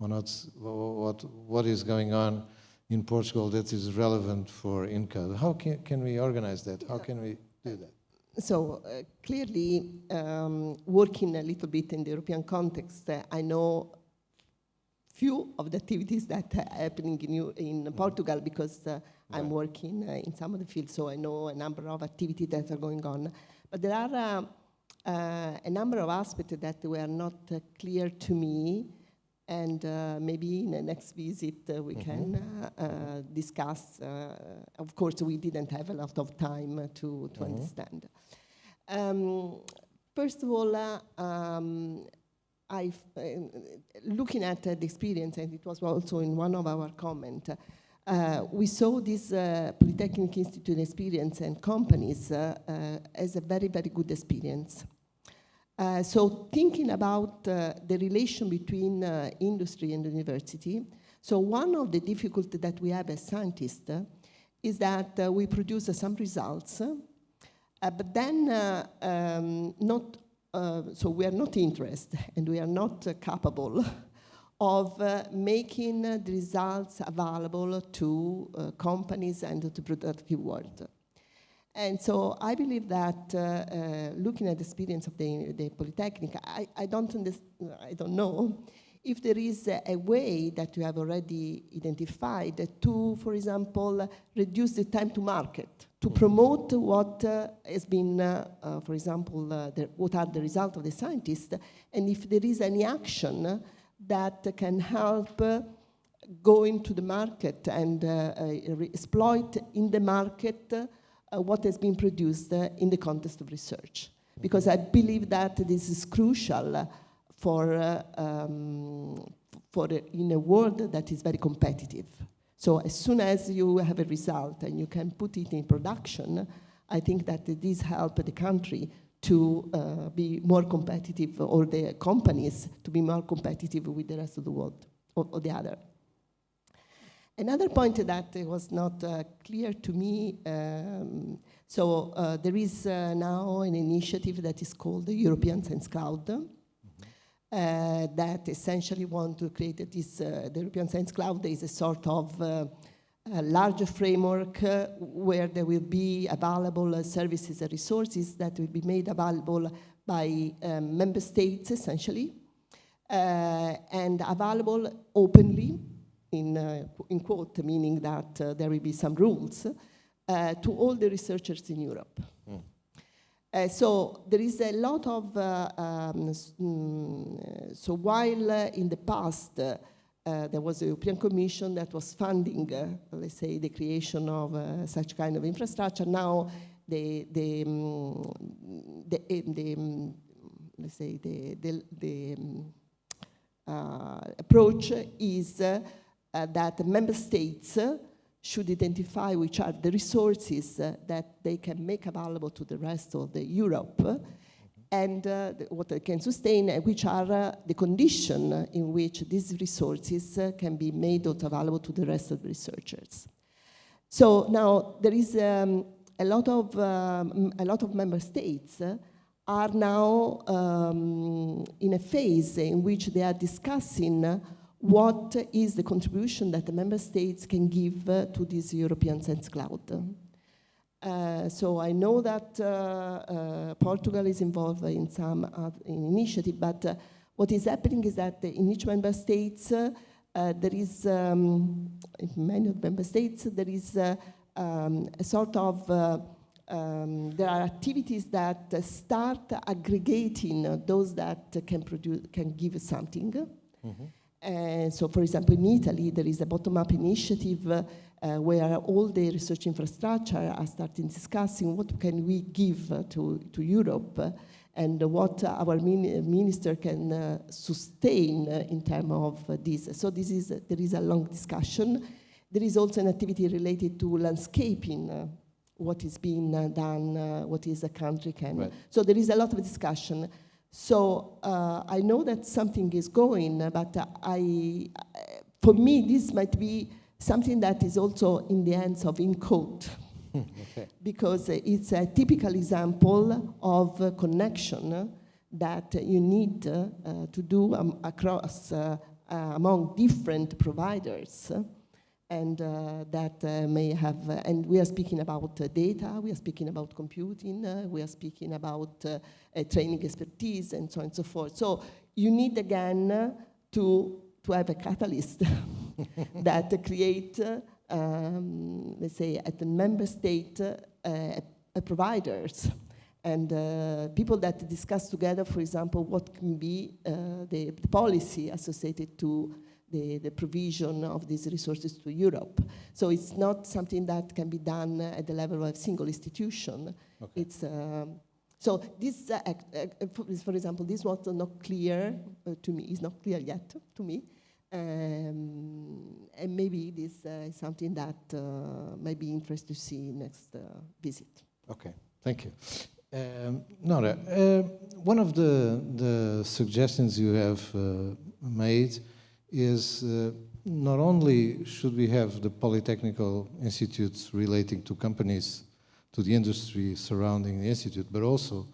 on what is going on in Portugal that is relevant for INCA? How can we organize that? How can we do that? So clearly, working a little bit in the European context, I know few of the activities that are happening in Portugal because I'm working in some of the fields, so I know a number of activities that are going on. But there are a number of aspects that were not clear to me, and maybe in the next visit we can discuss. Of course, we didn't have a lot of time to understand. First of all, looking at the experience, and it was also in one of our comments, we saw this Polytechnic Institute experience and companies as a very, very good experience. So thinking about the relation between industry and university, so one of the difficulties that we have as scientists is that we produce some results, but then so we are not interested and we are not capable of making the results available to companies and to the productive world. And so I believe that looking at the experience of the Polytechnic, I don't know if there is a way that you have already identified to, for example, reduce the time to market, to promote what has been, for example, what are the results of the scientists, and if there is any action that can help go into the market and exploit in the market what has been produced in the context of research. Because I believe that this is crucial for in a world that is very competitive. So as soon as you have a result and you can put it in production, I think that this helps the country to be more competitive, or the companies to be more competitive with the rest of the world, or the other. Another point that was not clear to me, there is now an initiative that is called the European Science Cloud, that essentially want to create this, the European Science Cloud is a sort of a larger framework where there will be available services and resources that will be made available by member states, essentially, and available openly, in quote, meaning that there will be some rules, to all the researchers in Europe. So there is a lot of, so while in the past there was a European Commission that was funding, let's say, the creation of such kind of infrastructure, now the approach is that the member states should identify which are the resources that they can make available to the rest of the Europe, and what they can sustain, and which are the conditions in which these resources can be made available to the rest of the researchers. So now there is a lot of member states are now in a phase in which they are discussing what is the contribution that the member states can give to this European Science Cloud. So I know that Portugal is involved in some initiative, but what is happening is that in each member states, there is, in many of the member states, there is a sort of there are activities that start aggregating those that can give something. Mm-hmm. And so, for example, in Italy, there is a bottom-up initiative where all the research infrastructure are starting discussing what can we give to Europe and what our minister can sustain in terms of this. So there is a long discussion. There is also an activity related to landscaping, what is being done, what is a country can. Right. So there is a lot of discussion. So I know that something is going, but for me, this might be something that is also in the hands of INCODE. Okay. Because it's a typical example of connection that you need to do across among different providers. And that may have, and we are speaking about data, we are speaking about computing, we are speaking about training expertise, and so on and so forth. So you need, again, to have a catalyst that create, let's say, at the member state, providers and people that discuss together, for example, what can be the policy associated to the provision of these resources to Europe. So it's not something that can be done at the level of a single institution. Okay. It's so this, for example, this was not clear to me. It's not clear yet to me, and maybe this is something that might be interesting to see next visit. Okay, thank you. Nora, one of the suggestions you have made is not only should we have the polytechnical institutes relating to companies, to the industry surrounding the institute, but also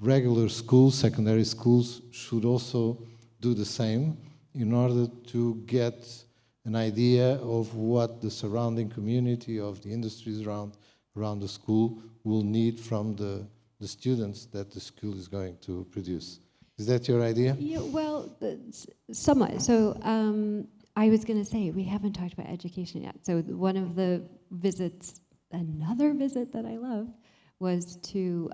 regular schools, secondary schools should also do the same in order to get an idea of what the surrounding community of the industries around the school will need from the students that the school is going to produce. Is that your idea? Yeah, well, somewhat. So I was going to say, we haven't talked about education yet. So one of the visits, another visit that I loved, was to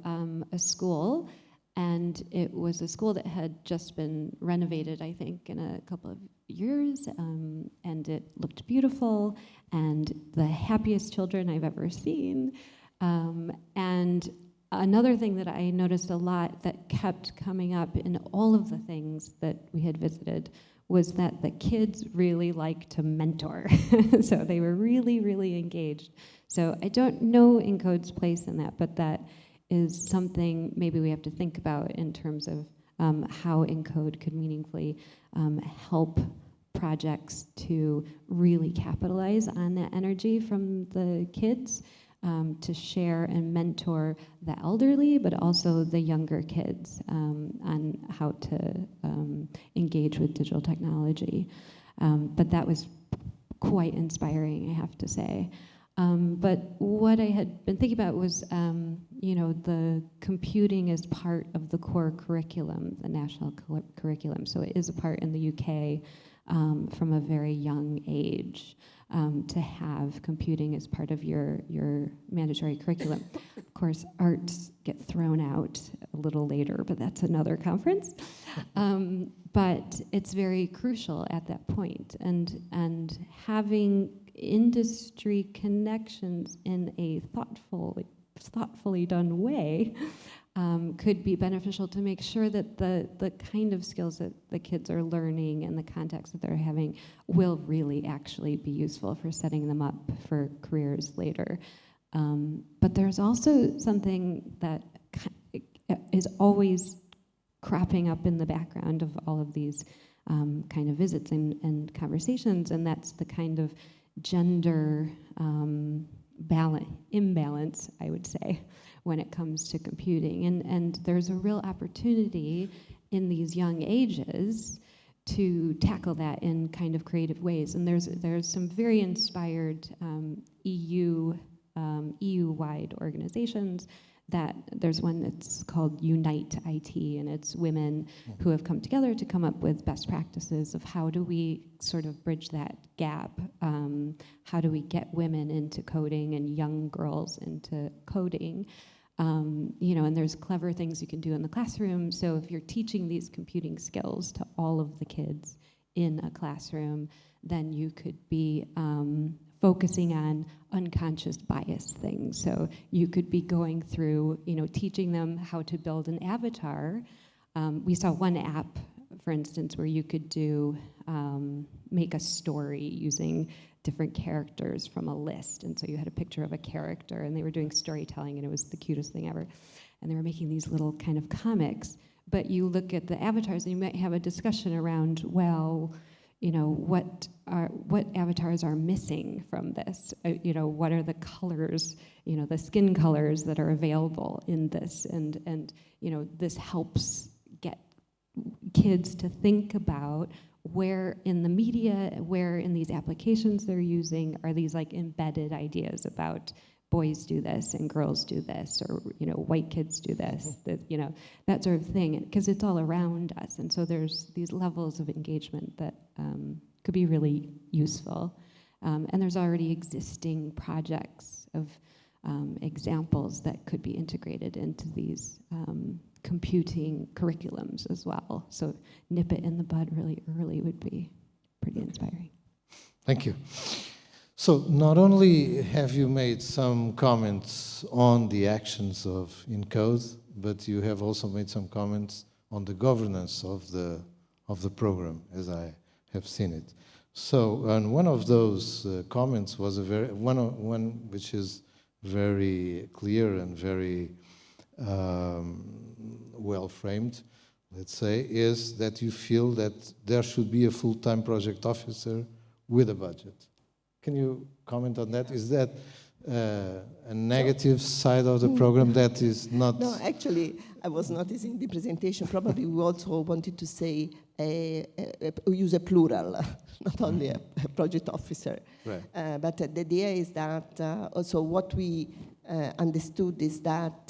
a school. And it was a school that had just been renovated, I think, in a couple of years. And it looked beautiful, and the happiest children I've ever seen. And another thing that I noticed a lot that kept coming up in all of the things that we had visited was that the kids really like to mentor. So they were really, really engaged. So I don't know INCODE's place in that, but that is something maybe we have to think about in terms of how INCODE could meaningfully help projects to really capitalize on that energy from the kids. To share and mentor the elderly, but also the younger kids on how to engage with digital technology. But that was quite inspiring, I have to say. But what I had been thinking about was, the computing is part of the core curriculum, the national curriculum. So it is a part in the UK from a very young age. To have computing as part of your mandatory curriculum. Of course, arts get thrown out a little later, but that's another conference. But it's very crucial at that point, and having industry connections in a thoughtfully done way could be beneficial to make sure that the kind of skills that the kids are learning and the context that they're having will really actually be useful for setting them up for careers later. But there's also something that is always cropping up in the background of all of these kind of visits and conversations, and that's the kind of gender imbalance, I would say, when it comes to computing. And there's a real opportunity in these young ages to tackle that in kind of creative ways. And there's some very inspired EU-wide organizations that there's one that's called Unite IT, and it's women who have come together to come up with best practices of how do we sort of bridge that gap. How do we get women into coding and young girls into coding? You know, and there's clever things you can do in the classroom. So if you're teaching these computing skills to all of the kids in a classroom, then you could be focusing on unconscious bias things. So you could be going through, you know, teaching them how to build an avatar. We saw one app, for instance, where you could do, make a story using different characters from a list. And so you had a picture of a character, and they were doing storytelling, and it was the cutest thing ever. And they were making these little kind of comics. But you look at the avatars, and you might have a discussion around, well, you know, what avatars are missing from this? You know, what are the colors, you know, the skin colors that are available in this? And you know, this helps get kids to think about where in the media, where in these applications they're using, are these like embedded ideas about boys do this and girls do this, or, you know, white kids do this, that, you know, that sort of thing, because it's all around us. And so there's these levels of engagement that could be really useful. And there's already existing projects of examples that could be integrated into these computing curriculums as well. So nip it in the bud really early would be pretty inspiring. Thank you. So not only have you made some comments on the actions of ENCODE, but you have also made some comments on the governance of the program, as I have seen it. So, and one of those comments was one which is very clear and very well framed, let's say, is that you feel that there should be a full-time project officer with a budget. Can you comment on that? Is that a negative side of the program that is not... No, actually, I was noticing the presentation. Probably we also wanted to say, use a plural, not only a project officer. Right. But the idea is that also what we understood is that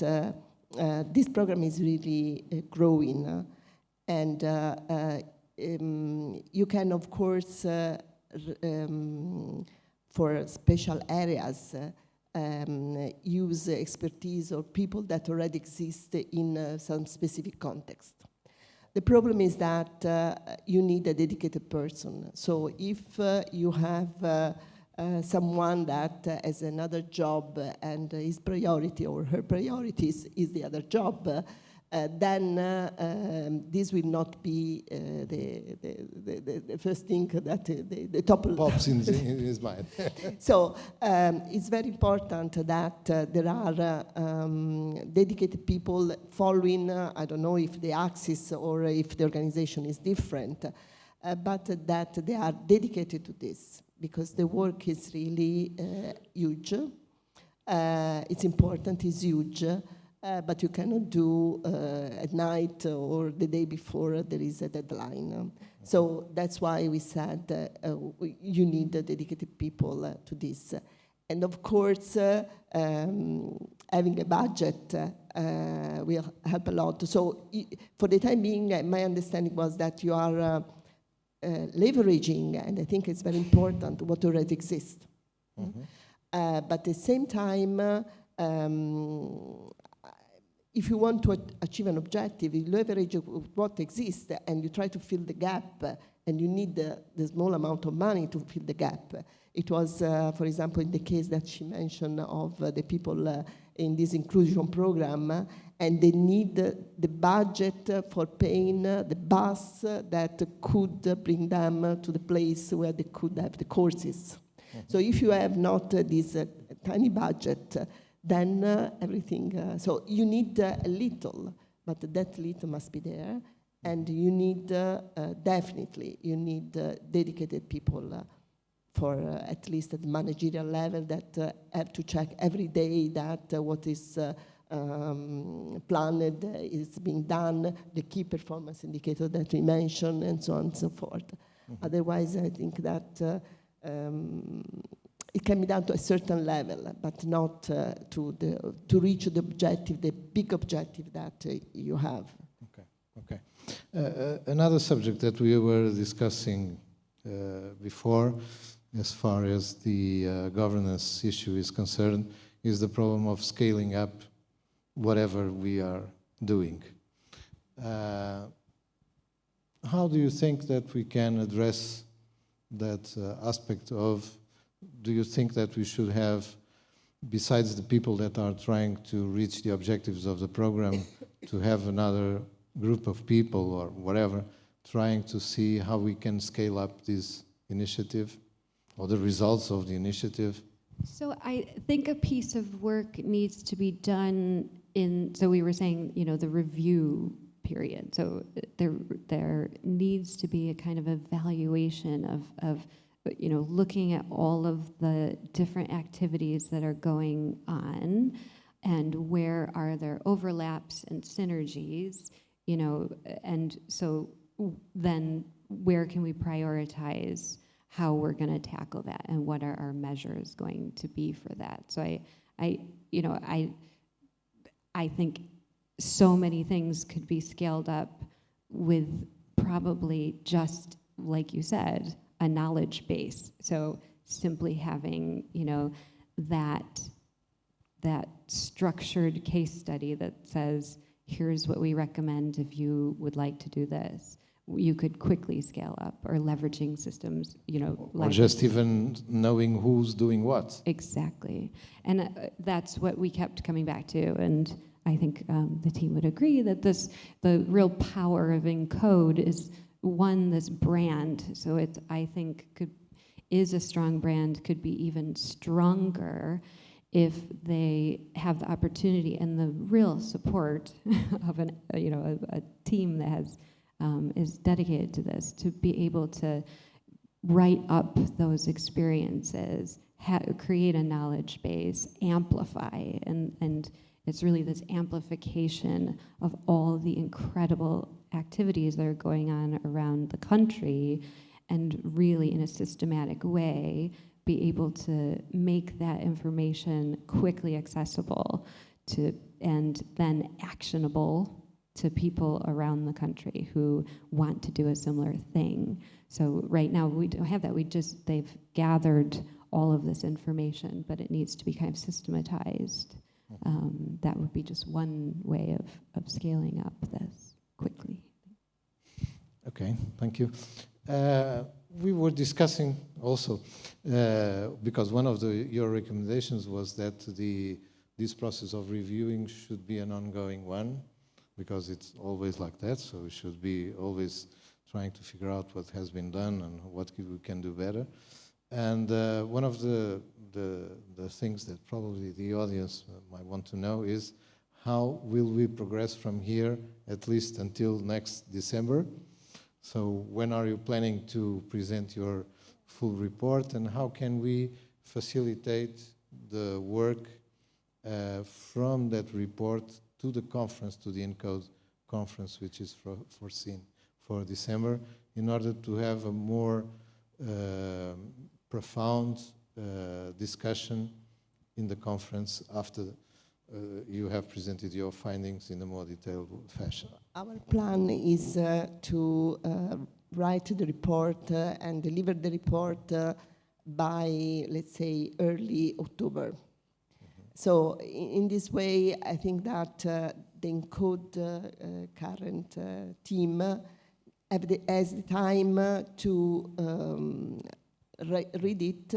this program is really growing. And you can, of course, for special areas, use expertise or people that already exist in some specific context. The problem is that you need a dedicated person. So if you have someone that has another job and his priority or her priorities is the other job, then this will not be the first thing that the top pops in his mind. So it's very important that there are dedicated people following, I don't know if the axis or if the organization is different, but that they are dedicated to this, because the work is really huge. It's important, it's huge. But you cannot do at night or the day before there is a deadline. So that's why we said you need dedicated people to this. And of course, having a budget will help a lot. So for the time being, my understanding was that you are leveraging, and I think it's very important, what already exists. Mm-hmm. But at the same time, if you want to achieve an objective, you leverage what exists and you try to fill the gap, and you need the small amount of money to fill the gap. It was, for example, in the case that she mentioned of the people in this inclusion program, and they need the budget for paying the bus that could bring them to the place where they could have the courses. Mm-hmm. So if you have not this tiny budget, then everything, so you need a little, but that little must be there, and you need, definitely, you need dedicated people for at least at the managerial level that have to check every day that what is planned is being done, the key performance indicator that we mentioned, and so on and so forth. Mm-hmm. Otherwise, I think that it can be done to a certain level, but not to reach the objective, the big objective that you have. Okay. Another subject that we were discussing before, as far as the governance issue is concerned, is the problem of scaling up whatever we are doing. How do you think that we can address that aspect of, do you think that we should have, besides the people that are trying to reach the objectives of the program, to have another group of people or whatever, trying to see how we can scale up this initiative or the results of the initiative? So I think a piece of work needs to be done in, so we were saying, you know, the review period. So there needs to be a kind of evaluation of you know, looking at all of the different activities that are going on and where are there overlaps and synergies, you know, and so then where can we prioritize how we're going to tackle that and what are our measures going to be for that. So I think so many things could be scaled up with probably just, like you said, a knowledge base. So simply having, you know, that structured case study that says, here's what we recommend if you would like to do this. You could quickly scale up, or leveraging systems, you know. Or just even knowing who's doing what. Exactly. And that's what we kept coming back to. And I think the team would agree that the real power of ENCODE is, one, this brand. So it's, I think, is a strong brand, could be even stronger if they have the opportunity and the real support of a team that has is dedicated to this, to be able to write up those experiences, create a knowledge base, amplify, and it's really this amplification of all the incredible activities that are going on around the country, and really in a systematic way be able to make that information quickly accessible to, and then actionable to people around the country who want to do a similar thing. So right now we don't have that. They've gathered all of this information, but it needs to be kind of systematized. That would be just one way of scaling up this quickly. Okay, thank you. We were discussing also, because one of your recommendations was that this process of reviewing should be an ongoing one, because it's always like that, so we should be always trying to figure out what has been done and what we can do better. And one of the things that probably the audience might want to know is, how will we progress from here, at least until next December? So when are you planning to present your full report, and how can we facilitate the work from that report to the conference, to the ENCODE conference, which is foreseen for December, in order to have a more profound discussion in the conference after you have presented your findings in a more detailed fashion? Our plan is to write the report and deliver the report by, let's say, early October. So in this way, I think that the ENCODE current team has the time to read it,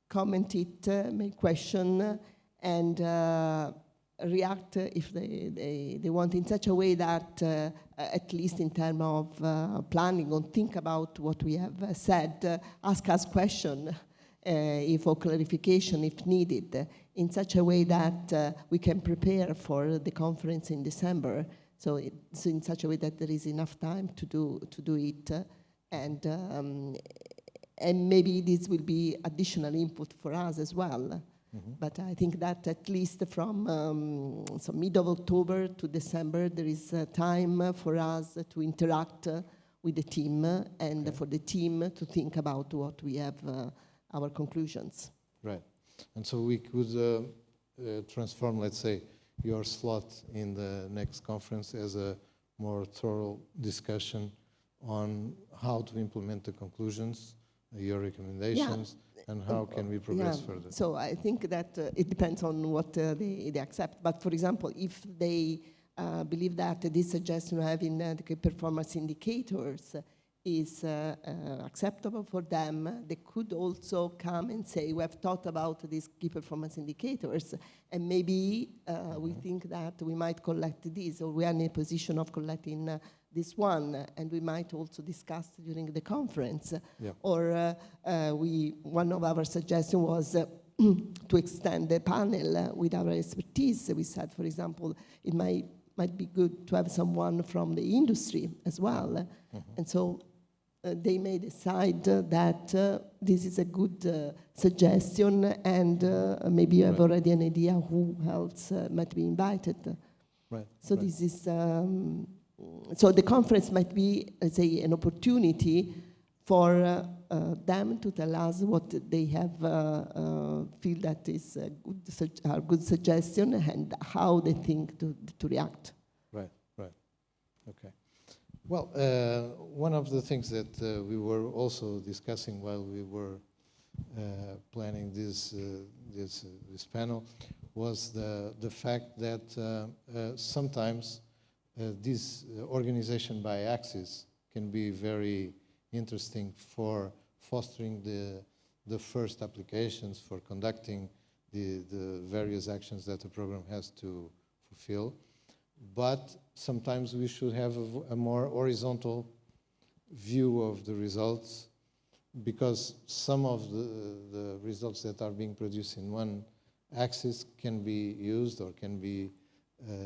comment it, make question, and react if they want, in such a way that, at least in terms of planning or think about what we have said, ask us questions for clarification if needed, in such a way that we can prepare for the conference in December. So it's in such a way that there is enough time to do it, and maybe this will be additional input for us as well. But I think that at least from so mid of October to December, there is time for us to interact with the team, and for the team to think about what we have, our conclusions. right. And so we could transform, let's say, your slot in the next conference as a more thorough discussion on how to implement the conclusions, your recommendations, and how can we progress further. So I think that it depends on what they accept. But for example, if they believe that this suggestion of having the key performance indicators is acceptable for them, they could also come and say, we have thought about these key performance indicators, and maybe we think that we might collect these, or we are in a position of collecting this one, and we might also discuss during the conference. Yeah. Or one of our suggestions was to extend the panel with our expertise. We said, for example, it might be good to have someone from the industry as well. And so they may decide that this is a good suggestion, and maybe you have already an idea who else might be invited. Right. So this is, so the conference might be, let's say, an opportunity for them to tell us what they have feel that is a good suggestion, and how they think to react. Right, right. Okay. Well, one of the things that we were also discussing while we were planning this panel was the fact that sometimes this organization by axis can be very interesting for fostering the first applications, for conducting the various actions that the program has to fulfill. But sometimes we should have a more horizontal view of the results, because some of the results that are being produced in one axis can be used, or can be,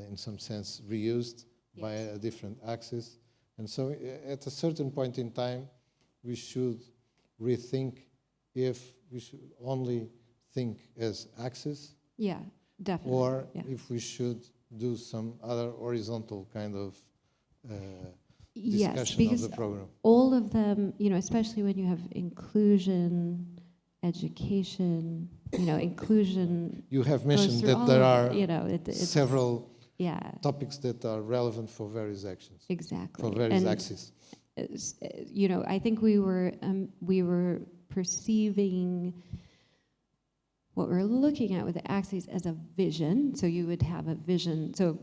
in some sense, reused by a different axis. And so at a certain point in time, we should rethink if we should only think as axis. Yeah, definitely. Or if we should do some other horizontal kind of discussion of the program. All of them, especially when you have inclusion, education, inclusion. You have mentioned that there are several topics that are relevant for various actions. Exactly. For various axes. I think we were perceiving what we're looking at with the axes as a vision. So you would have a vision. So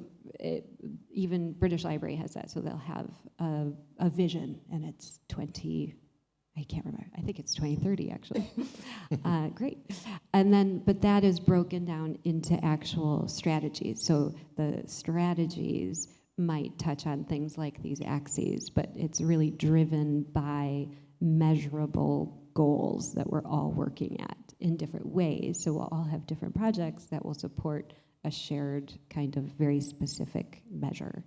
even British Library has that. So they'll have a vision, and it's I can't remember. I think it's 2030 actually. Great. And then, but that is broken down into actual strategies. So the strategies might touch on things like these axes, but it's really driven by measurable goals that we're all working at in different ways. So we'll all have different projects that will support a shared kind of very specific measure.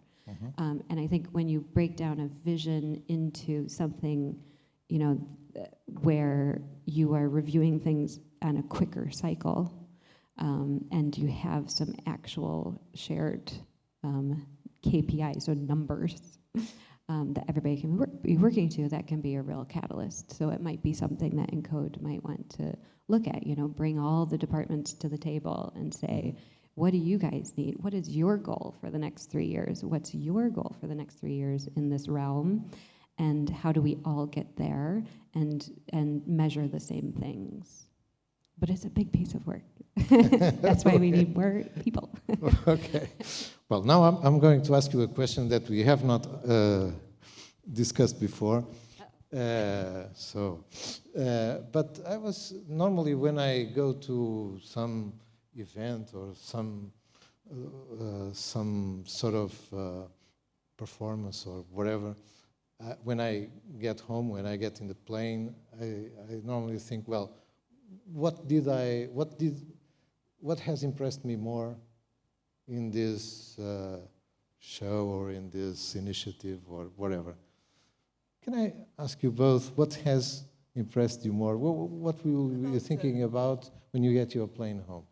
And I think when you break down a vision into something, where you are reviewing things on a quicker cycle, and you have some actual shared KPIs or numbers that everybody can be working to, that can be a real catalyst. So it might be something that ENCODE might want to look at, bring all the departments to the table and say, what do you guys need? What is your goal for the next 3 years? What's your goal for the next 3 years in this realm? And how do we all get there and measure the same things? But it's a big piece of work. That's why we need more people. Okay. Well, now I'm going to ask you a question that we have not discussed before. But I was normally, when I go to some event or some sort of performance or whatever, when I get home, when I get in the plane, I normally think, well, what has impressed me more in this show or in this initiative or whatever? Can I ask you both, what has impressed you more? What will you be thinking about when you get your plane home?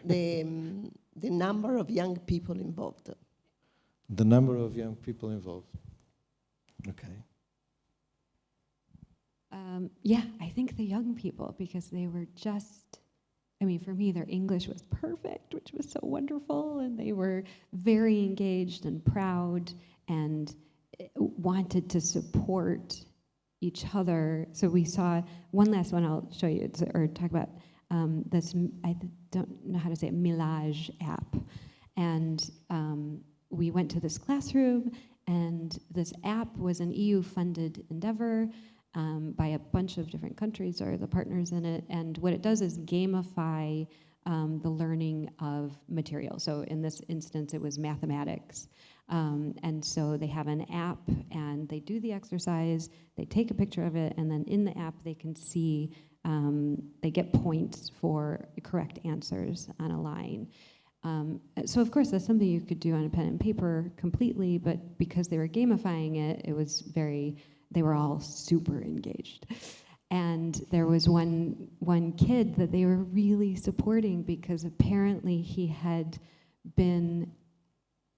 The number of young people involved. The number of young people involved. Okay. Yeah, I think the young people, because they were just, I mean, for me, their English was perfect, which was so wonderful, and they were very engaged and proud and wanted to support each other. So we saw one last one I'll show you, or talk about this, I don't know how to say it, Millage app. And we went to this classroom, and this app was an EU-funded endeavor by a bunch of different countries or the partners in it. And what it does is gamify the learning of material. So in this instance, it was mathematics. And so they have an app, and they do the exercise, they take a picture of it, and then in the app they can see, they get points for correct answers on a line. So of course that's something you could do on a pen and paper completely, but because they were gamifying it, it was they were all super engaged. And there was one kid that they were really supporting because apparently he had been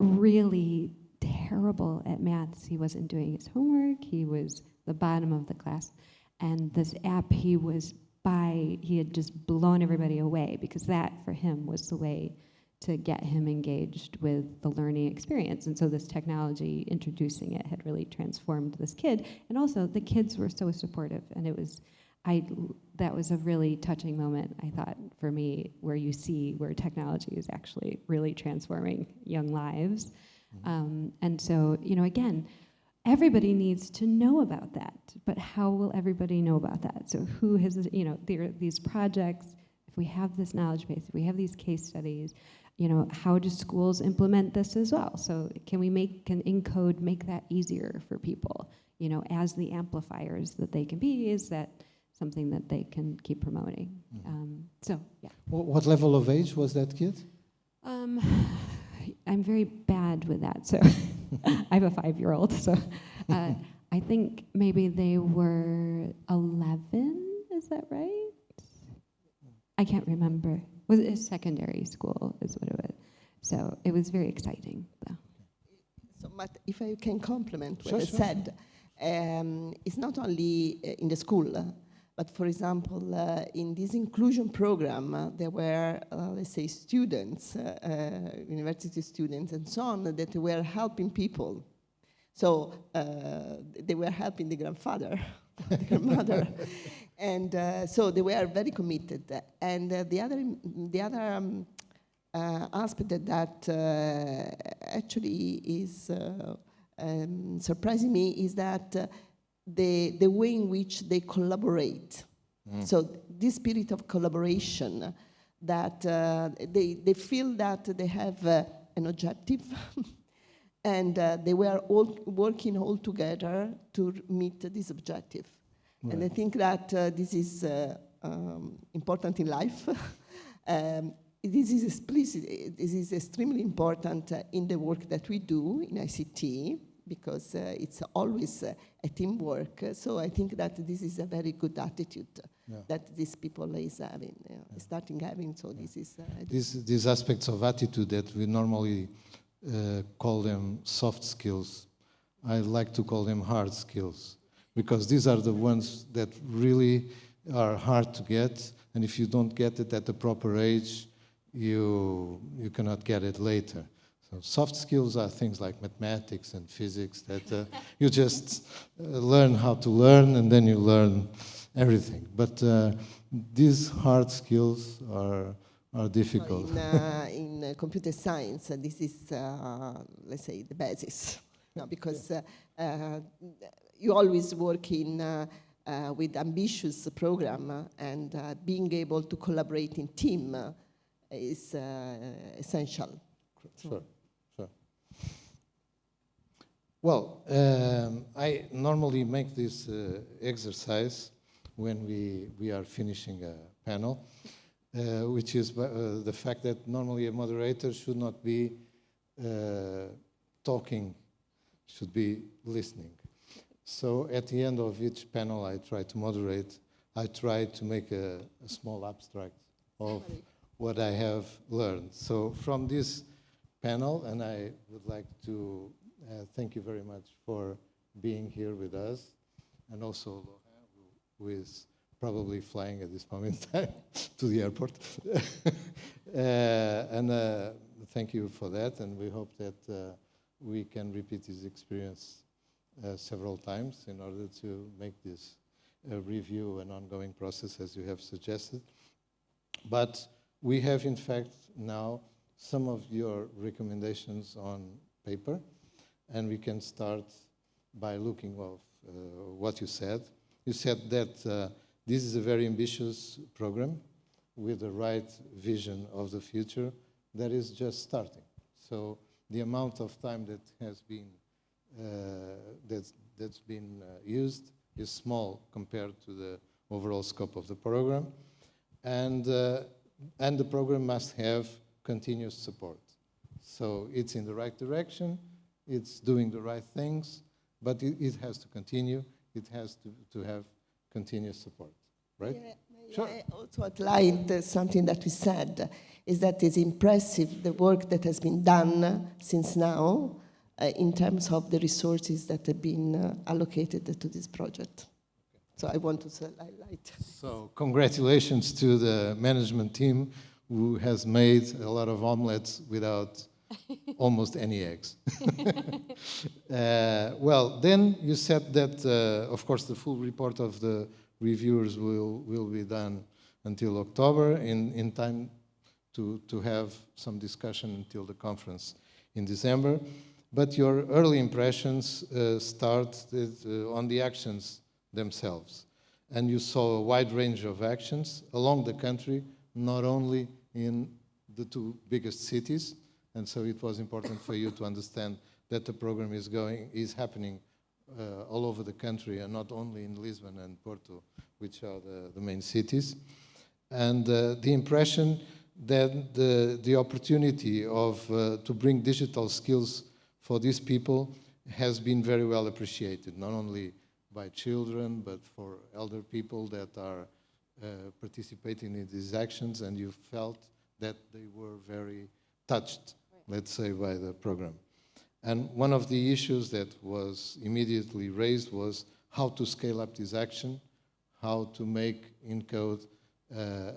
really terrible at maths. He wasn't doing his homework, he was the bottom of the class. And this app, he had just blown everybody away, because that for him was the way to get him engaged with the learning experience. And so this technology, introducing it, had really transformed this kid. And also the kids were so supportive, and that was a really touching moment, I thought, for me, where you see where technology is actually really transforming young lives. And so, again, everybody needs to know about that, but how will everybody know about that? So who has, there are these projects, if we have this knowledge base, if we have these case studies, how do schools implement this as well? So can ENCODE make that easier for people, as the amplifiers that they can be? Is that something that they can keep promoting? So, yeah. What level of age was that kid? I'm very bad with that, so I have a 5-year-old, so I think maybe they were 11, is that right? I can't remember. Was it a secondary school is what it was. So it was very exciting, though. So, Matt, if I can compliment what Sure, I sure. said, it's not only in the school, but for example, in this inclusion program, there were, let's say, students, university students and so on, that were helping people. So they were helping the grandfather, the grandmother. And so they were very committed. And the other aspect that actually is surprising me is that the way in which they collaborate. So this spirit of collaboration, that they feel that they have an objective, and they were all working all together to meet this objective. Right. And I think that this is important in life. This is extremely important in the work that we do in ICT, because it's always a teamwork. So I think that this is a very good attitude that these people is having, starting having. So this is these aspects of attitude that we normally call them soft skills. I like to call them hard skills, because these are the ones that really are hard to get, and if you don't get it at the proper age, you cannot get it later. So soft skills are things like mathematics and physics that you just learn how to learn, and then you learn everything. But these hard skills are difficult. In computer science, this is, let's say, the basis. No, because you always work with ambitious program, and being able to collaborate in team is essential. Sure. Well, I normally make this exercise when we are finishing a panel, which is the fact that normally a moderator should not be talking, should be listening. So at the end of each panel I try to moderate, I try to make a small abstract of what I have learned. So from this panel, and I would like to thank you very much for being here with us, and also Laurent, who is probably flying at this moment in time to the airport. Thank you for that, and we hope that we can repeat this experience several times in order to make this review an ongoing process, as you have suggested. But we have, in fact, now some of your recommendations on paper, and we can start by looking at what you said. You said that this is a very ambitious program with the right vision of the future that is just starting. So the amount of time that has been that's been used is small compared to the overall scope of the program, and the program must have continuous support. So it's in the right direction, it's doing the right things, but it has to continue. It has to have continuous support, right? Yeah, Sure. I also outlined something that we said, is that it's impressive the work that has been done since now in terms of the resources that have been allocated to this project. So I want to highlight. So congratulations to the management team who has made a lot of omelets without almost any eggs. Well, then you said that, of course, the full report of the reviewers will be done until October, in time to have some discussion until the conference in December. But your early impressions started on the actions themselves. And you saw a wide range of actions along the country, not only in the two biggest cities. And so it was important for you to understand that the program is happening all over the country, and not only in Lisbon and Porto, which are the main cities. And the impression that the opportunity of to bring digital skills for these people has been very well appreciated, not only by children, but for elder people that are participating in these actions, and you felt that they were very touched, let's say, by the program. And one of the issues that was immediately raised was how to scale up this action, how to make InCode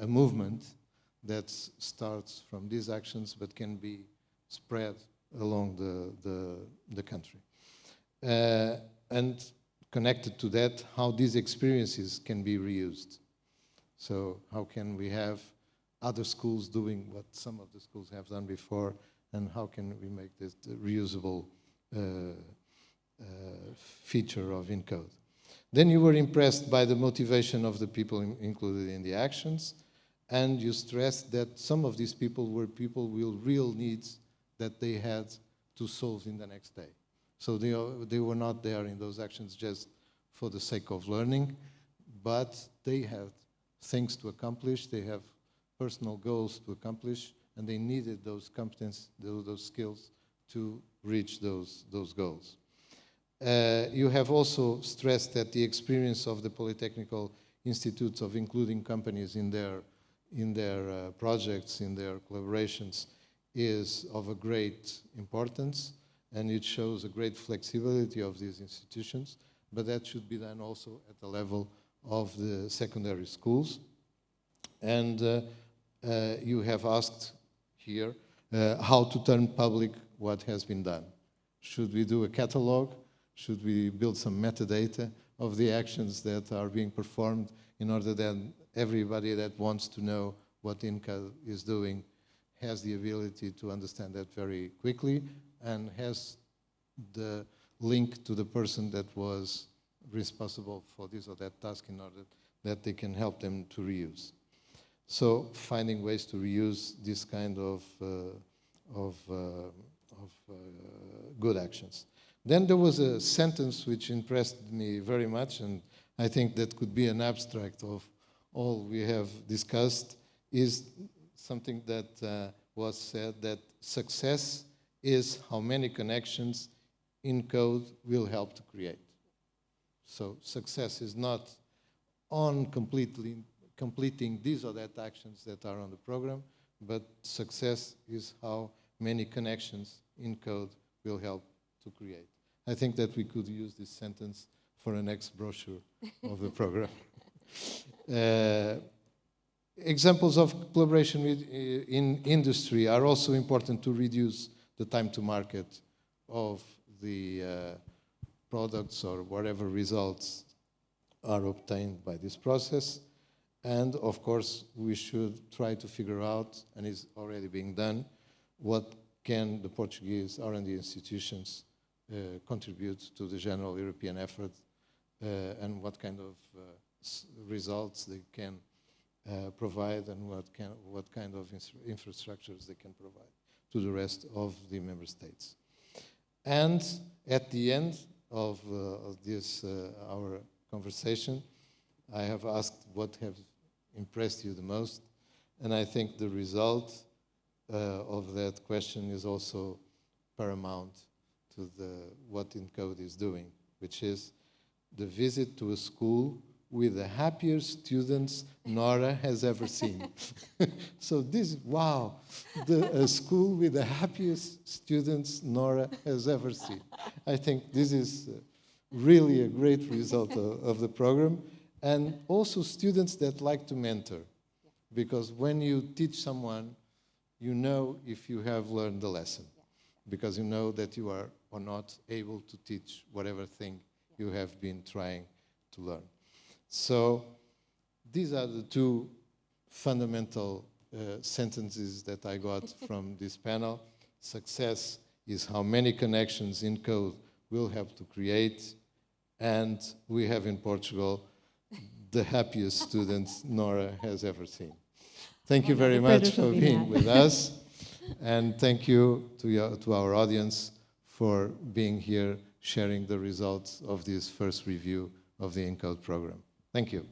a movement that starts from these actions but can be spread along the country. And connected to that, how these experiences can be reused. So how can we have other schools doing what some of the schools have done before, and how can we make this the reusable feature of InCode? Then you were impressed by the motivation of the people included in the actions, and you stressed that some of these people were people with real needs that they had to solve in the next day. So they were not there in those actions just for the sake of learning, but they have things to accomplish, they have personal goals to accomplish, and they needed those competence, those skills to reach those goals. You have also stressed that the experience of the polytechnical institutes of including companies in their projects, in their collaborations, is of a great importance, and it shows a great flexibility of these institutions, but that should be done also at the level of the secondary schools. And you have asked here how to turn public what has been done. Should we do a catalog? Should we build some metadata of the actions that are being performed in order that everybody that wants to know what INCA is doing has the ability to understand that very quickly and has the link to the person that was responsible for this or that task in order that they can help them to reuse. So finding ways to reuse this kind of good actions. Then there was a sentence which impressed me very much, and I think that could be an abstract of all we have discussed, is something that was said, that success is how many connections InCode will help to create. So success is not on completing these or that actions that are on the program, but success is how many connections InCode will help to create. I think that we could use this sentence for a next brochure of the program. Examples of collaboration in industry are also important to reduce the time to market of the products or whatever results are obtained by this process. And of course, we should try to figure out, and is already being done, what can the Portuguese R&D institutions contribute to the general European effort, and what kind of results they can provide, and what kind of infrastructures they can provide to the rest of the member states. And at the end of this our conversation, I have asked what have impressed you the most, and I think the result of that question is also paramount to what ENCODE is doing, which is the visit to a school with the happiest students Nora has ever seen. So this, wow, a school with the happiest students Nora has ever seen. I think this is really a great result of the program. And also students that like to mentor, because when you teach someone, you know if you have learned the lesson, because you know that you are or not able to teach whatever thing you have been trying to learn. So these are the two fundamental sentences that I got from this panel. Success is how many connections ENCODE will help to create, and we have in Portugal the happiest students Nora has ever seen. Thank you very much for being with us, and thank you to our audience for being here, sharing the results of this first review of the ENCODE program. Thank you.